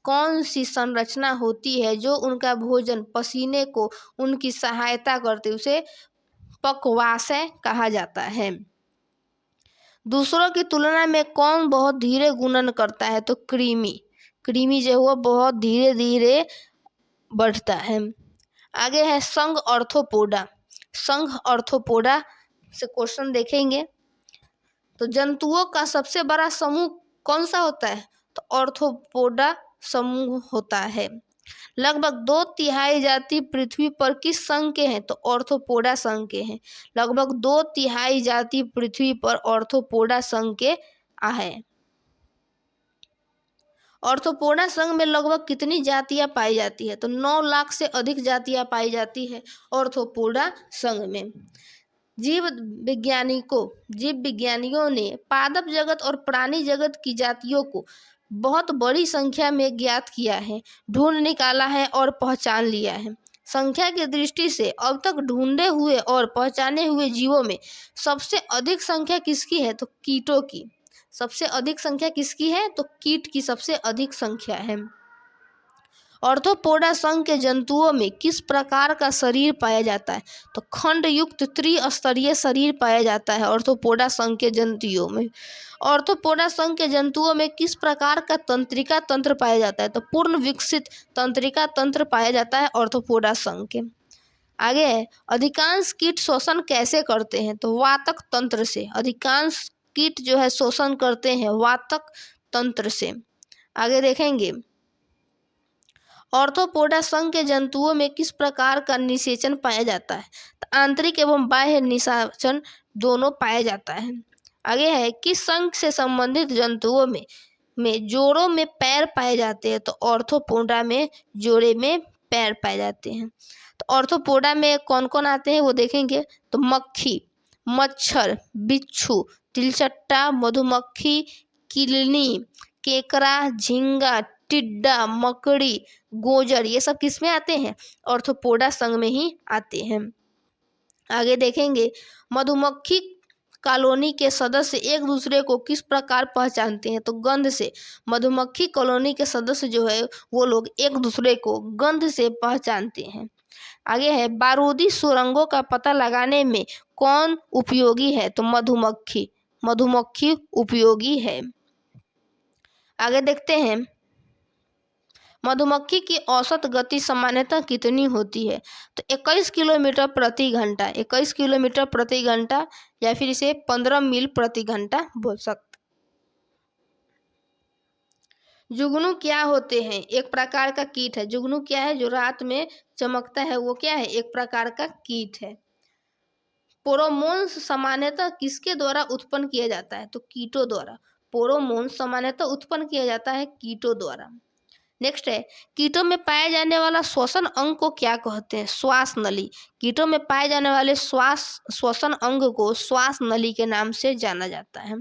कौन सी संरचना होती है जो उनका भोजन पसीने को उनकी सहायता करती है? उसे पक्वाशय कहा जाता है। दूसरों की तुलना में कौन बहुत धीरे गुणन करता है? तो कृमि जो है बहुत धीरे धीरे बढ़ता है। आगे है संघ ऑर्थोपोडा से क्वेश्चन देखेंगे। तो जंतुओं का सबसे बड़ा समूह कौन सा होता है? तो ऑर्थोपोडा समूह होता है। लगभग 2/3 जाति पृथ्वी पर किस संघ के हैं? तो ऑर्थोपोडा संघ के हैं। लगभग 2/3 जाति पृथ्वी पर ऑर्थोपोडा संघ के है। ऑर्थोपोडा संघ में लगभग कितनी जातियां पाई जाती है? तो 9 लाख से अधिक जातियां पाई जाती है ऑर्थोपोडा संघ में। जीव विज्ञानियों ने पादप जगत और प्राणी जगत की जातियों को बहुत बड़ी संख्या में ज्ञात किया है, ढूंढ निकाला है और पहचान लिया है। संख्या की दृष्टि से अब तक ढूंढे हुए और पहचाने हुए जीवों में सबसे अधिक संख्या किसकी है? तो कीटों की। सबसे अधिक संख्या किसकी है? तो कीट की सबसे अधिक संख्या है। ऑर्थोपोडा संघ के जंतुओं में किस प्रकार का शरीर पाया जाता है? तो खंड युक्त त्रिस्तरीय शरीर पाया जाता है ऑर्थोपोडा संघ के जंतुओं में। ऑर्थोपोडा संघ के जंतुओं में किस प्रकार का तंत्रिका तंत्र पाया जाता है? तो पूर्ण विकसित तंत्रिका तंत्र पाया जाता है ऑर्थोपोडा संघ के। आगे है अधिकांश कीट शोषण कैसे करते हैं? तो वातक तंत्र से। अधिकांश कीट जो है शोषण करते हैं वातक तंत्र से। आगे देखेंगे ऑर्थोपोडा संघ के जंतुओं में किस प्रकार का निषेचन पाया जाता है? तो आंतरिक एवं बाह्य निषेचन दोनों पाया जाता है। आगे है किस संघ से संबंधित जंतुओं में जोड़ों में पैर पाए जाते हैं? तो ऑर्थोपोडा में जोड़े में पैर पाए जाते हैं। तो ऑर्थोपोडा में कौन कौन आते हैं वो देखेंगे। तो मक्खी, मच्छर, बिच्छू, तिलचट्टा, मधुमक्खी, किलनी, केकड़ा, झींगा, टिड्डा, मकड़ी, गोजर, ये सब किस में आते हैं? ऑर्थोपोडा संघ में ही आते हैं। आगे देखेंगे मधुमक्खी कॉलोनी के सदस्य एक दूसरे को किस प्रकार पहचानते हैं? तो गंध से। मधुमक्खी कॉलोनी के सदस्य जो है वो लोग एक दूसरे को गंध से पहचानते हैं। आगे है बारूदी सुरंगों का पता लगाने में कौन उपयोगी है? तो मधुमक्खी उपयोगी है। आगे देखते हैं मधुमक्खी की औसत गति सामान्यतः कितनी होती है? तो 21 किलोमीटर प्रति घंटा। 21 किलोमीटर प्रति घंटा या फिर इसे 15 मील प्रति घंटा बोल सकते। जुगनू क्या होते हैं? एक प्रकार का कीट है। जुगनू क्या है? जो रात में चमकता है, वो क्या है? एक प्रकार का कीट है। पोरोमोन्स सामान्यतः किसके द्वारा उत्पन्न किया जाता है? तो कीटों द्वारा। पोरोमोन्स सामान्यतः उत्पन्न किया जाता है कीटों द्वारा। नेक्स्ट है, कीटों में पाए जाने वाला श्वसन अंग को क्या कहते हैं? श्वास नली। कीटों में पाए जाने वाले श्वसन अंग को श्वास नली के नाम से जाना जाता है।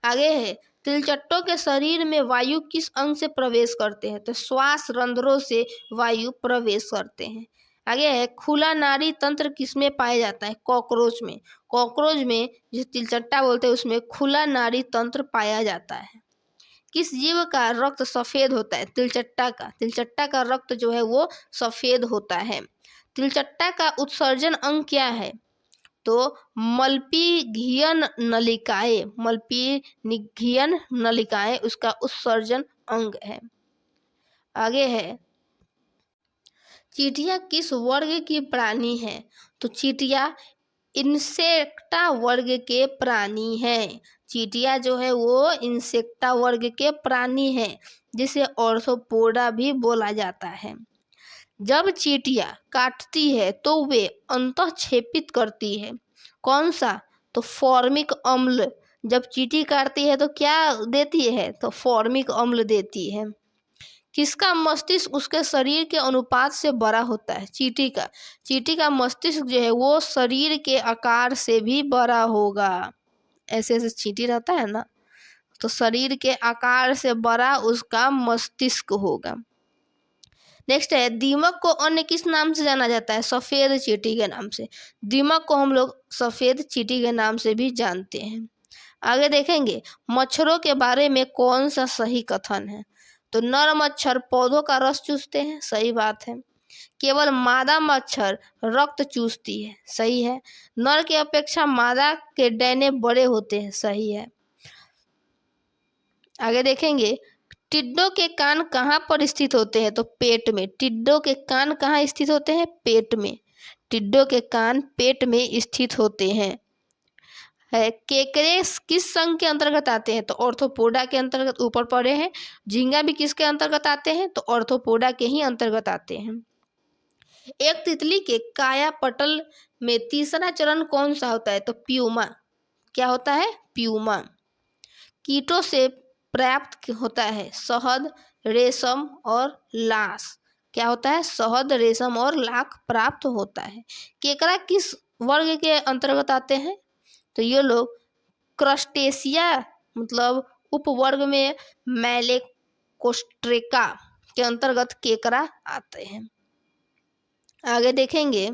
आगे है, तिलचट्टों के शरीर में वायु किस अंग से प्रवेश करते हैं? तो श्वास रंध्रों से वायु प्रवेश करते हैं। आगे है, खुला नाड़ी तंत्र किसमें पाया जाता है? कॉकरोच में। कॉकरोच में, जिसे तिलचट्टा बोलते हैं, उसमें खुला नाड़ी तंत्र पाया जाता है। किस जीव का रक्त सफेद होता है? तिलचट्टा का। तिलचट्टा का रक्त जो है वो सफेद होता है। तिलचट्टा का उत्सर्जन अंग क्या है? तो मल्पीघियन नलिकाएं। मल्पीघियन नलिकाएं उसका उत्सर्जन अंग है। आगे है, चींटियां किस वर्ग की प्राणी है? तो चींटियां इंसेक्टा वर्ग के प्राणी हैं। चींटियां जो है वो इंसेक्टा वर्ग के प्राणी हैं, जिसे ऑर्थोपोडा भी बोला जाता है। जब चींटियां काटती है तो वे अंतःक्षेपित करती है। कौन सा? तो फॉर्मिक अम्ल। जब चींटी काटती है तो क्या देती है? तो फॉर्मिक अम्ल देती है। किसका मस्तिष्क उसके शरीर के अनुपात से बड़ा होता है? चींटी का। चींटी का मस्तिष्क जो है वो शरीर के आकार से भी बड़ा होगा। ऐसे ऐसे चींटी रहता है ना, तो शरीर के आकार से बड़ा उसका मस्तिष्क होगा। नेक्स्ट है, दीमक को अन्य किस नाम से जाना जाता है? सफेद चींटी के नाम से। दीमक को हम लोग सफेद चींटी के नाम से भी जानते हैं। आगे देखेंगे, मच्छरों के बारे में कौन सा सही कथन है? तो नर मच्छर पौधों का रस चूसते हैं, सही बात है। केवल मादा मच्छर रक्त चूसती है, सही है। नर की अपेक्षा मादा के डैने बड़े होते हैं, सही है। आगे देखेंगे, टिड्डों के कान कहाँ पर स्थित होते हैं? तो पेट में। टिड्डों के कान कहाँ स्थित होते हैं? पेट में। टिड्डों के कान पेट में स्थित होते हैं। है, केकड़े किस संघ के अंतर्गत आते हैं? तो ऑर्थोपोडा के अंतर्गत ऊपर पड़े हैं। झींगा भी किसके अंतर्गत आते हैं? तो ऑर्थोपोडा के ही अंतर्गत आते हैं। एक तितली के काया पटल में तीसरा चरण कौन सा होता है? तो प्यूमा। क्या होता है? प्यूमा। कीटों से प्राप्त होता है शहद, रेशम और लाश। क्या होता है? शहद, रेशम और लाख प्राप्त होता है। केकड़ा किस वर्ग के अंतर्गत आते हैं? तो ये लोग क्रस्टेशिया मतलब उपवर्ग में मैलेकोस्ट्रेका के अंतर्गत केकड़ा आते हैं। आगे देखेंगे,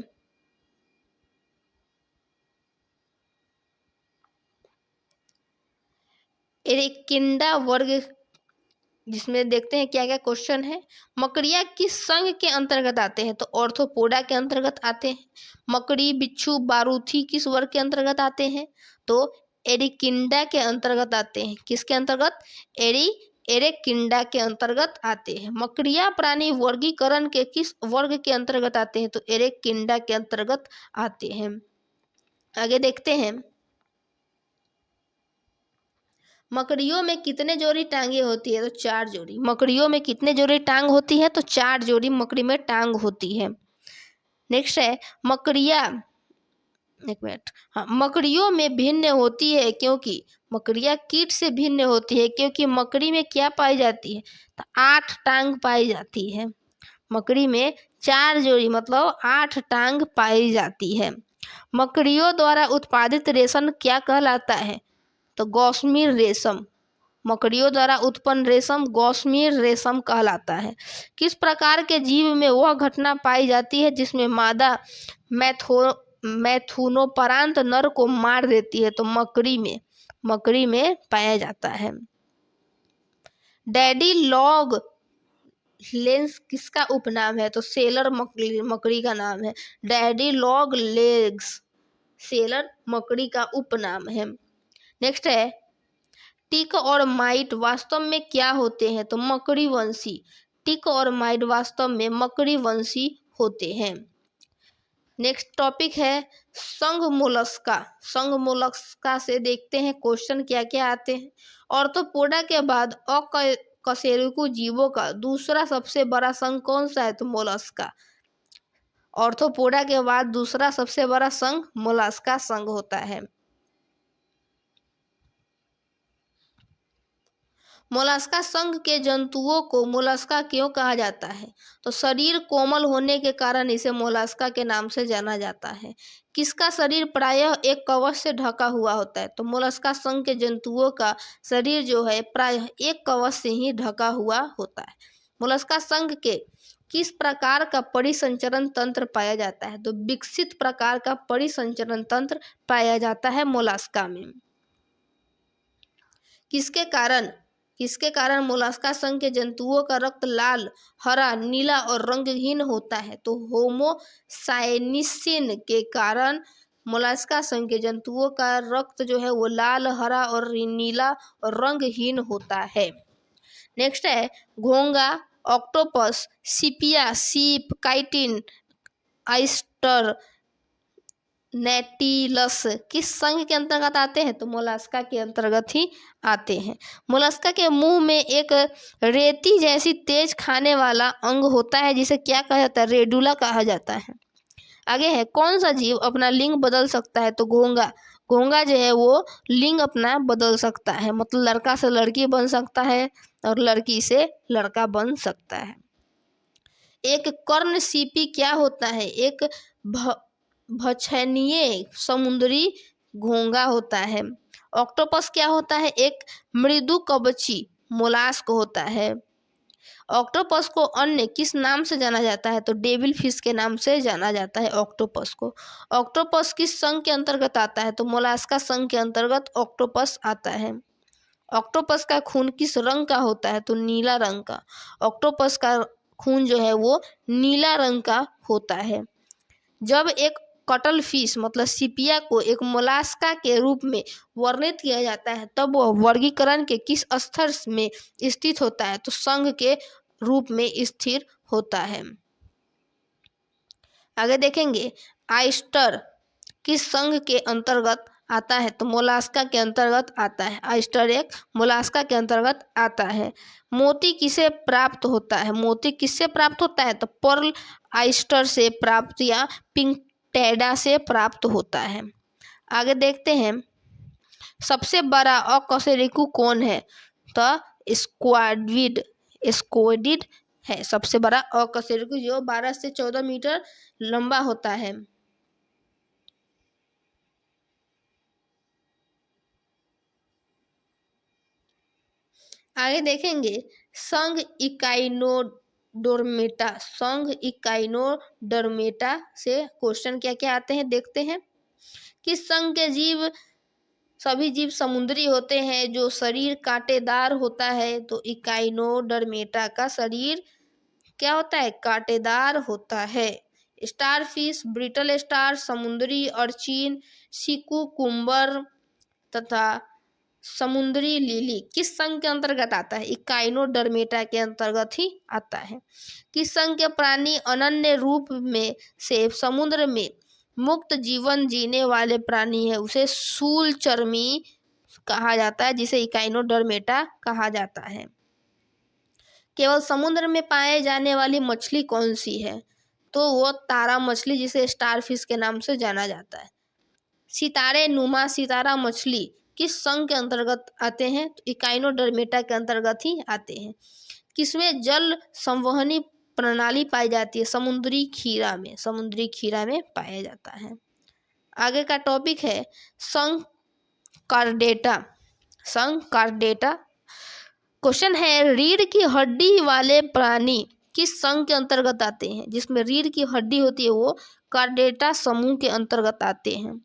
एरिकिंडा वर्ग, जिसमें देखते हैं क्या क्या क्वेश्चन है। मकड़ियाँ किस संघ के अंतर्गत आते हैं? तो ऑर्थोपोडा के अंतर्गत आते हैं। मकड़ी, बिच्छू, बारूथी किस वर्ग के अंतर्गत आते हैं? तो एरिकिंडा के अंतर्गत आते हैं। किसके अंतर्गत? एरिकिंडा के अंतर्गत आते हैं। मकड़ियाँ प्राणी वर्गीकरण के किस वर्ग के अंतर्गत आते हैं? तो एरिकिंडा के अंतर्गत आते हैं। आगे देखते हैं, मकड़ियों में कितने जोड़ी टांगे होती है? तो 4 जोड़ी। मकड़ियों में कितने जोड़ी टांग होती है? तो 4 जोड़ी मकड़ी में टांग होती है। नेक्स्ट है, मकड़ियाँ, एक मिनट, हाँ, मकड़ियों में भिन्न होती है क्योंकि मकड़ियाँ कीट से भिन्न होती है क्योंकि मकड़ी में क्या पाई जाती है? तो 8 टांग पाई जाती है। मकड़ी में 4 जोड़ी मतलब 8 टांग पाई जाती है। मकड़ियों द्वारा उत्पादित रेशम क्या कहलाता है? तो गौसमीर रेशम। मकड़ियों द्वारा उत्पन्न रेशम गौसमीर रेशम कहलाता है। किस प्रकार के जीव में वह घटना पाई जाती है जिसमें मादा मैथुनोपरांत नर को मार देती है? तो मकड़ी में पाया जाता है। डैडी लॉग लेग्स किसका उपनाम है? तो सेलर मकड़ी का नाम है। डैडी लॉग लेग्स सेलर मकड़ी का उपनाम है। नेक्स्ट है, टिक और माइट वास्तव में क्या होते हैं? तो मकड़ी वंशी। टिक और माइट वास्तव में मकड़ी वंशी होते हैं। नेक्स्ट टॉपिक है संघ मोलस्का। संघ मोलस्का से देखते हैं क्वेश्चन क्या क्या आते हैं। ऑर्थोपोडा के बाद अकशेरुकी जीवों का दूसरा सबसे बड़ा संघ कौन सा है? तो मोलस्का। ऑर्थोपोडा के बाद दूसरा सबसे बड़ा संघ मोलस्का संघ होता है। मोलस्का संघ के जंतुओं को मोलस्का क्यों कहा जाता है? तो शरीर कोमल होने के कारण इसे मोलस्का के नाम से जाना जाता है। किसका शरीर प्रायः एक कवच से ढका हुआ होता है? तो मोलस्का संघ के जंतुओं का शरीर जो है प्रायः एक कवच से ही ढका हुआ होता है। मोलस्का संघ के किस प्रकार का परिसंचरण तंत्र पाया जाता है? तो विकसित प्रकार का परिसंचरण तंत्र पाया जाता है मोलस्का में। किसके कारण मोलस्का संघ के जंतुओं का रक्त लाल, हरा, नीला और रंगहीन होता है? तो होमोसाइनिसिन के कारण मोलस्का संघ के जंतुओं का रक्त जो है वो लाल, हरा और नीला और रंगहीन होता है। नेक्स्ट है घोंगा, ऑक्टोपस, सीपिया, सीप, काइटिन, ऑयस्टर, नेटिलस किस संघ के अंतर्गत आते हैं? तो मोलस्का के अंतर्गत ही आते हैं। मोलस्का के मुंह में एक रेती जैसी तेज खाने वाला अंग होता है जिसे क्या कहा जाता है? रेडुला कहा जाता है। आगे है कौन सा जीव अपना लिंग बदल सकता है? तो घोंगा। घोंगा जो है वो लिंग अपना बदल सकता है, मतलब लड़का से लड़की बन सकता है और लड़की से लड़का बन सकता है। एक कर्णसीपी क्या होता है? एक भक्षणीय समुद्री घोंगा होता है। ऑक्टोपस क्या होता है? एक मृदुकवची मोलास्क होता है। ऑक्टोपस को अन्य किस नाम से जाना जाता है? तो डेविल फिश के नाम से जाना जाता है ऑक्टोपस को। ऑक्टोपस किस संघ के अंतर्गत आता है? तो मोलास्का संघ के अंतर्गत ऑक्टोपस आता है। ऑक्टोपस का खून किस रंग का होता है? तो नीला रंग का। ऑक्टोपस का खून जो है वो नीला रंग का होता है। जब एक कटल फिश मतलब सीपिया को एक मोलास्का के रूप में वर्णित किया जाता है तब वह वर्गीकरण के किस स्तर में स्थित होता है? तो संघ के रूप में स्थिर होता है। आगे देखेंगे ऑयस्टर किस संघ के अंतर्गत आता है? तो मोलास्का के अंतर्गत आता है। ऑयस्टर एक मोलास्का के अंतर्गत आता है। मोती किसे प्राप्त होता है? मोती किससे प्राप्त होता है? तो पर्ल ऑयस्टर से प्राप्त या पिंकटेडा से प्राप्त होता है। आगे देखते हैं सबसे बड़ा अकशेरुकी कौन है? तो स्क्वाडिड है सबसे बड़ा अकशेरुकी जो 12 से 14 मीटर लंबा होता है। आगे देखेंगे संघ इकाइनोडर्मेटा। संघ इकाइनोडर्मेटा से क्वेश्चन क्या क्या आते हैं देखते हैं। किस संघ के जीव सभी जीव समुद्री होते हैं जो शरीर कांटेदार होता है? तो इकाइनोडर्मेटा का शरीर क्या होता है? कांटेदार होता है। स्टारफिश, ब्रिटल स्टार, समुद्री अर्चिन, सिकुकुम्बर तथा समुद्री लिली किस संघ के अंतर्गत आता है? इकाइनोडर्मेटा के अंतर्गत ही आता है। किस संघ के प्राणी अनन्य रूप में से समुद्र में मुक्त जीवन जीने वाले प्राणी है? उसे शूलचर्मी कहा जाता है जिसे इकाइनोडर्मेटा कहा जाता है। केवल समुद्र में पाए जाने वाली मछली कौन सी है? तो वो तारा मछली जिसे स्टारफिश के नाम से जाना जाता है। सितारे नुमा सितारा मछली किस संघ के अंतर्गत आते हैं? तो इकाइनोडर्मेटा के अंतर्गत ही आते हैं। किसमें जल संवहनी प्रणाली पाई जाती है? समुद्री खीरा में। समुद्री खीरा में पाया जाता है। आगे का टॉपिक है संघ कार्डेटा। संघ कार्डेटा क्वेश्चन है रीढ़ की हड्डी वाले प्राणी किस संघ के अंतर्गत आते हैं? जिसमें रीढ़ की हड्डी होती है वो कार्डेटा समूह के अंतर्गत आते हैं।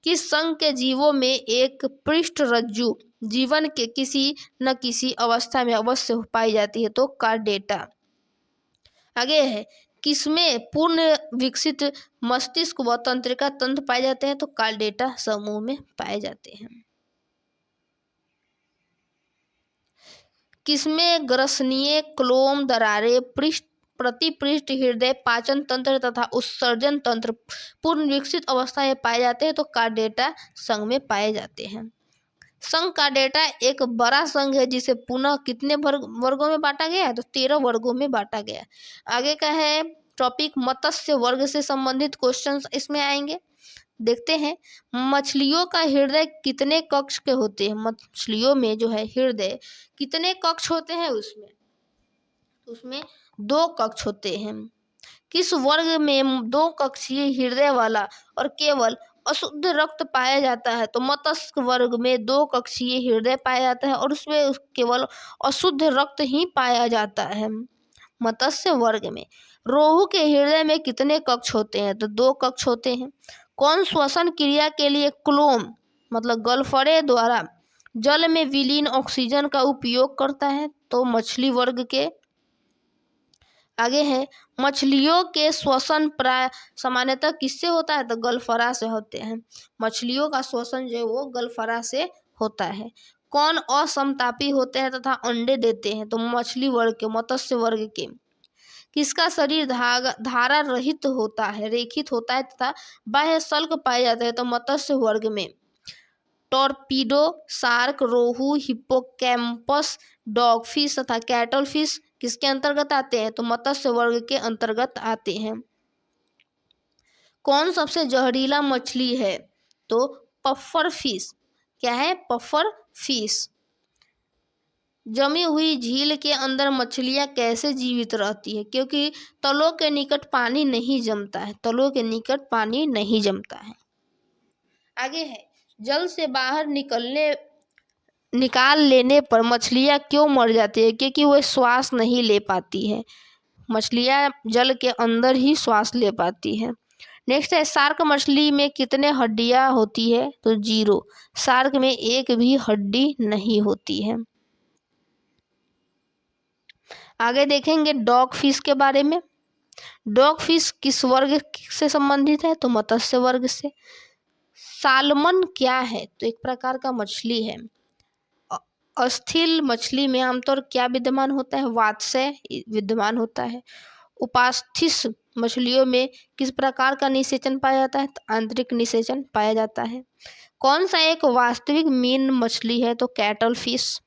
किस संघ के जीवों में एक पृष्ठरज्जु जीवन के किसी न किसी अवस्था में अवश्य पाई जाती है? तो कार्डेटा। आगे है किसमें पूर्ण विकसित मस्तिष्क व तंत्रिका तंत्र पाए जाते हैं? तो कार्डेटा समूह में पाए जाते हैं। किसमें ग्रसनीय क्लोम दरारें पृष्ठ प्रतिपृष्ठ, हृदय, पाचन तंत्र तथा उत्सर्जन तंत्र पूर्ण विकसित अवस्था में पाए जाते हैं तो कार्डेटा संघ में पाए जाते हैं। संघ कार्डेटा एक बड़ा संघ है जिसे पुनः कितने वर्गों में बांटा गया है तो 13 वर्गों में बांटा गया है। आगे का है टॉपिक मत्स्य वर्ग से संबंधित क्वेश्चंस इसमें आएंगे। देखते हैं मछलियों का हृदय कितने कक्ष के होते हैं। मछलियों में जो है हृदय कितने कक्ष होते हैं उसमें 2 कक्ष होते हैं। किस वर्ग में 2 कक्षीय हृदय वाला और केवल अशुद्ध रक्त पाया जाता है तो मत्स्य वर्ग में 2 कक्षीय हृदय पाया जाता है और उसमें केवल अशुद्ध रक्त ही पाया जाता है। मत्स्य वर्ग में रोहू के हृदय में कितने कक्ष होते हैं तो 2 कक्ष होते हैं। कौन श्वसन क्रिया के लिए क्लोम मतलब गलफड़े द्वारा जल में विलीन ऑक्सीजन का उपयोग करता है तो मछली वर्ग के। आगे है मछलियों के श्वसन प्राय सामान्यतः किससे होता है तो गलफड़ा से होते हैं। मछलियों का श्वसन जो है वो गलफड़ा से होता है। कौन असमतापी होते हैं तथा अंडे देते हैं तो मछली वर्ग के, मत्स्य वर्ग के। किसका शरीर धारा रहित होता है, रेखित होता है तथा बाह्य शल्क पाए जाते हैं तो मत्स्य वर्ग में। टॉर्पीडो, शार्क, रोहू, हिप्पोकैम्पस, डॉगफिश तथा कैटलफिश किसके अंतर्गत आते हैं तो मत्स्य वर्ग के अंतर्गत आते हैं। कौन सबसे जहरीला मछली है तो पफ्फर फिश। क्या है पफ्फर फिश। जमी हुई झील के अंदर मछलियां कैसे जीवित रहती है क्योंकि तलों के निकट पानी नहीं जमता है, तलों के निकट पानी नहीं जमता है। आगे है जल से बाहर निकाल लेने पर मछलियां क्यों मर जाती है क्योंकि वह श्वास नहीं ले पाती है। मछलियां जल के अंदर ही श्वास ले पाती है। नेक्स्ट है शार्क मछली में कितने हड्डियां होती है तो 0। शार्क में एक भी हड्डी नहीं होती है। आगे देखेंगे डॉग फिश के बारे में। डॉग फिश किस वर्ग से संबंधित है तो मत्स्य वर्ग से। सालमन क्या है तो एक प्रकार का मछली है। अस्थिल मछली में आमतौर क्या विद्यमान होता है वात्सय विद्यमान होता है। उपास्थिस मछलियों में किस प्रकार का निषेचन पाया जाता है तो आंतरिक निषेचन पाया जाता है। कौन सा एक वास्तविक मीन मछली है तो कैटल फिश।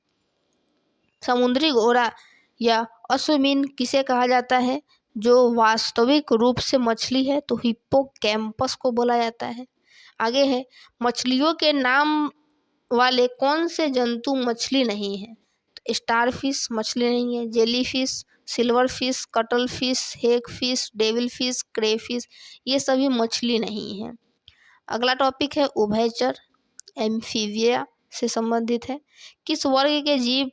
समुद्री घोड़ा या अश्वमीन किसे कहा जाता है जो वास्तविक रूप से मछली है तो हिप्पोकैम्पस को बोला जाता है। आगे है मछलियों के नाम वाले कौन से जंतु मछली नहीं है तो स्टारफिश मछली नहीं है, jellyfish, silver fish, cuttle fish, Hague fish, devil fish, crayfish ये सभी मछली नहीं है। अगला टॉपिक है उभयचर एम्फीबिया से संबंधित है। किस वर्ग के जीव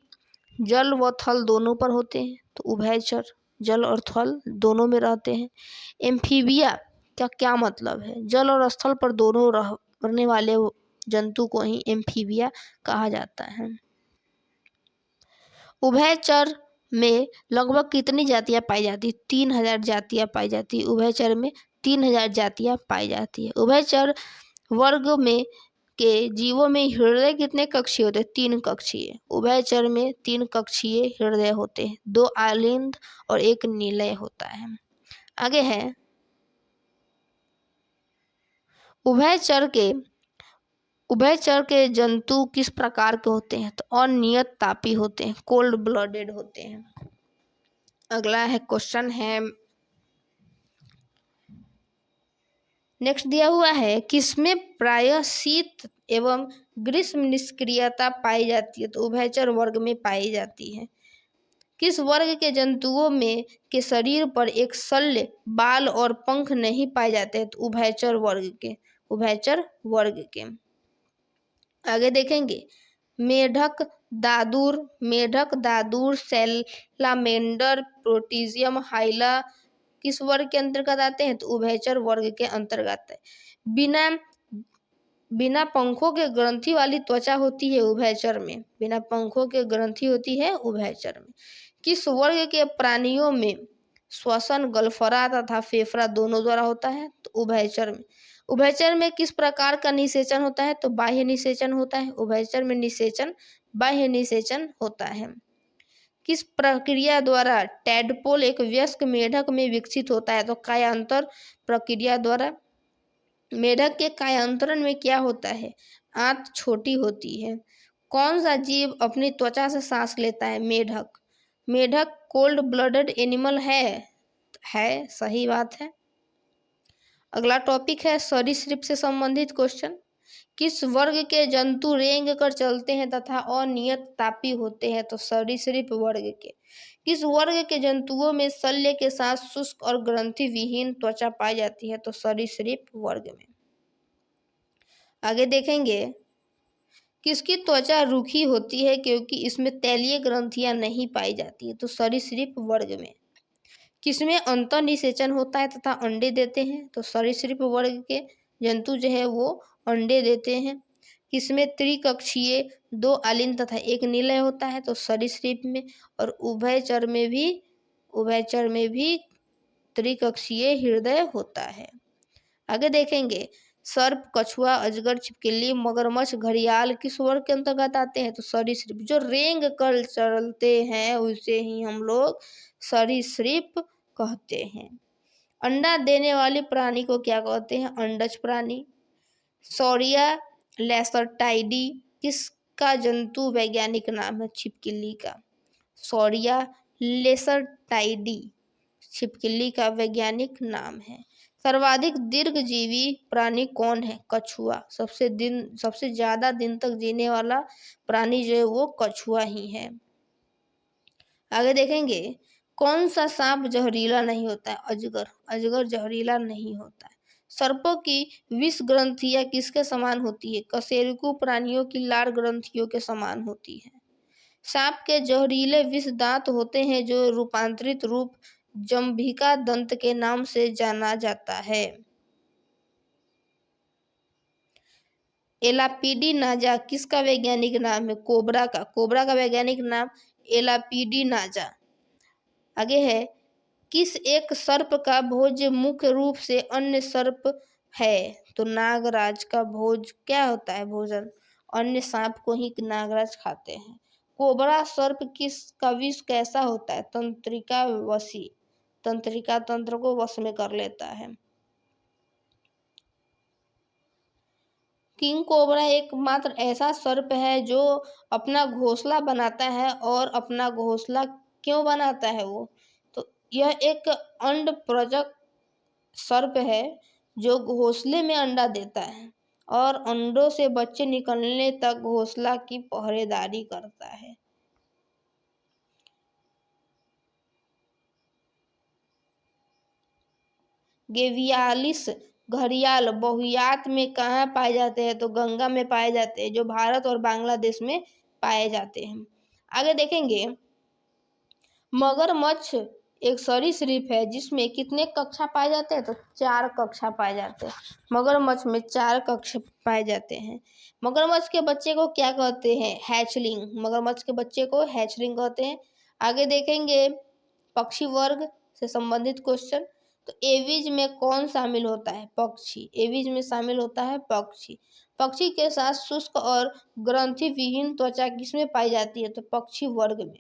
जल व थल दोनों पर होते हैं तो उभयचर जल और थल दोनों में रहते हैं। एम्फीबिया का क्या मतलब है जल और स्थल पर दोनों रहने वाले जंतु को ही एम्फीबिया कहा जाता है। उभयचर में लगभग कितनी जातियां पाई जाती है 3000 जातियां पाई जाती है। उभयचर में 3000 जातियां पाई जाती है। उभयचर वर्ग में के जीवों में हृदय कितने कक्षीय होते हैं 3 कक्षीय। उभयचर में 3 कक्षीय हृदय होते हैं, 2 आलिंद और 1 निलय होता है। आगे है उभयचर के जंतु किस प्रकार के होते हैं तो अनियत तापी होते हैं, कोल्ड ब्लडेड होते हैं। अगला है क्वेश्चन है नेक्स्ट दिया हुआ है किसमें प्रायः शीत एवं ग्रीष्म निष्क्रियता पाई जाती है तो उभयचर वर्ग में पाई जाती है। किस वर्ग के जंतुओं में के शरीर पर एक शल्य, बाल और पंख नहीं पाए जाते हैं तो उभयचर वर्ग के। आगे देखेंगे मेढक दादूर, सैलामेंडर, प्रोटीजियम, हाइला किस वर्ग के अंतर्गत आते हैं तो उभयचर वर्ग के अंतर्गत है। बिना पंखों के ग्रंथि वाली त्वचा होती है उभयचर में, बिना पंखों के ग्रंथि होती है उभयचर में। किस वर्ग के प्राणियों में श्वसन गलफड़ा तथा फेफड़ा दोनों द्वारा होता है तो उभयचर में। उभयचर में किस प्रकार का निषेचन होता है तो बाह्य निषेचन होता है। उभयचर में निषेचन बाह्य निषेचन होता है। किस प्रक्रिया द्वारा टैडपोल एक वयस्क मेढक में विकसित होता है? तो कायांतर प्रक्रिया द्वारा। मेढक के कायांतरण में क्या होता है? आंत छोटी होती है। कौन सा जीव अपनी त्वचा से सांस लेता है? मेढक। मेढक कोल्ड ब्लडेड एनिमल है, सही बात है। अगला टॉपिक है सरीसृप से संबंधित क्वेश्चन। किस वर्ग के जंतु रेंग कर चलते हैं तथा अनियत तापी होते हैं? तो सरीसृप वर्ग के। किस वर्ग के जंतुओं में शल्य के साथ शुष्क और ग्रंथि विहीन त्वचा पाई जाती है? तो सरीसृप वर्ग में। आगे देखेंगे किसकी त्वचा रूखी होती है क्योंकि इसमें तैलीय ग्रंथियां नहीं पाई जाती है? तो सरीसृप वर्ग में। किसमें अंतःनिषेचन होता है तथा अंडे देते हैं? तो सरीसृप वर्ग के जंतु जो है वो अंडे देते हैं। किसमें त्रिकक्षीय 2 आलिन तथा 1 निलय होता है? तो सरीसृप में। और उभयचर में भी त्रिकक्षीय हृदय होता है। आगे देखेंगे सर्प, कछुआ, अजगर, छिपकली, मगरमच्छ, घड़ियाल किस वर्ग के अंतर्गत आते हैं? तो सरीसृप। जो रेंग कर चलते हैं उसे ही हम लोग सरीसृप कहते हैं। अंडा देने वाले प्राणी को क्या कहते हैं? अंडज प्राणी। सौरिया लेसरटाइडी किसका जंतु वैज्ञानिक नाम है? छिपकली का। सौरिया लेसरटाइडी छिपकली का वैज्ञानिक नाम है। सर्वाधिक दीर्घजीवी प्राणी कौन है? कछुआ। सबसे ज्यादा दिन तक जीने वाला प्राणी जो है वो कछुआ ही है। आगे देखेंगे कौन सा सांप जहरीला नहीं होता है? अजगर। अजगर जहरीला नहीं होता है। सर्पों की विष ग्रंथियां किसके समान होती है? कशेरुकी प्राणियों की लार ग्रंथियों के समान होती है। सांप के जहरीले विष दांत होते हैं जो रूपांतरित रूप जंभिका दंत के नाम से जाना जाता है। एलापीडीनाजा किसका वैज्ञानिक नाम है? कोबरा का। कोबरा का वैज्ञानिक नाम एलापीडीनाजा। आगे है किस एक सर्प का भोज्य मुख्य रूप से अन्य सर्प है? तो नागराज का भोज क्या होता है? भोजन। अन्य सांप को ही नागराज खाते हैं। कोबरा सर्प का विष कैसा होता है? तंत्रिका वशी। तंत्रिका तंत्र को वश में कर लेता है। किंग कोबरा एकमात्र ऐसा सर्प है जो अपना घोंसला बनाता है। और अपना घोंसला क्यों बनाता है वो? तो यह एक अंड प्रजक सर्प है जो घोंसले में अंडा देता है और अंडों से बच्चे निकलने तक घोंसला की पहरेदारी करता है। गेवियालिस घड़ियाल बहुयात में कहाँ पाए जाते हैं? तो गंगा में पाए जाते हैं जो भारत और बांग्लादेश में पाए जाते हैं। आगे देखेंगे मगरमच्छ एक सरीसृप है जिसमें कितने कक्षा पाए जाते हैं? तो 4 कक्षा पाए जाते हैं। मगरमच्छ में 4 कक्षा पाए जाते हैं। मगरमच्छ के बच्चे को क्या कहते हैं? हैचलिंग। मगरमच्छ के बच्चे को हैचलिंग कहते हैं। आगे देखेंगे पक्षी वर्ग से संबंधित क्वेश्चन। तो एविज में कौन शामिल होता है? पक्षी। एविज में शामिल होता है पक्षी। पक्षी के साथ शुष्क और ग्रंथि विहीन त्वचा किसमें पाई जाती है? तो पक्षी वर्ग में।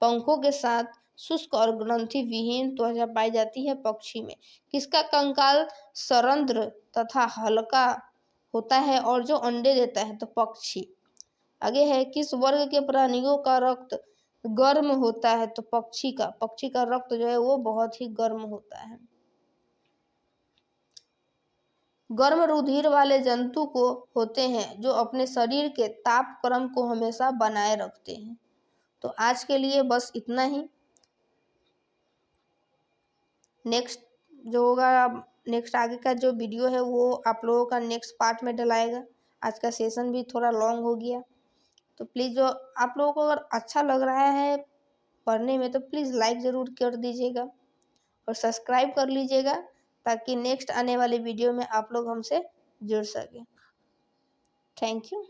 पंखों के साथ शुष्क और ग्रंथि विहीन त्वचा पाई जाती है पक्षी में। किसका कंकाल सरंध्र तथा हल्का होता है और जो अंडे देता है? तो पक्षी। आगे है किस वर्ग के प्राणियों का रक्त गर्म होता है? तो पक्षी का। पक्षी का रक्त जो है वो बहुत ही गर्म होता है। गर्म रुधिर वाले जंतु को होते हैं जो अपने शरीर के ताप क्रम को हमेशा बनाए रखते हैं। तो आज के लिए बस इतना ही। नेक्स्ट जो होगा नेक्स्ट आगे का जो वीडियो है वो आप लोगों का नेक्स्ट पार्ट में डलाएगा। आज का सेशन भी थोड़ा लॉन्ग हो गया तो प्लीज़ जो आप लोगों को अगर अच्छा लग रहा है पढ़ने में तो प्लीज़ लाइक ज़रूर कर दीजिएगा और सब्सक्राइब कर लीजिएगा ताकि नेक्स्ट आने वाले वीडियो में आप लोग हमसे जुड़ सकें। Thank you.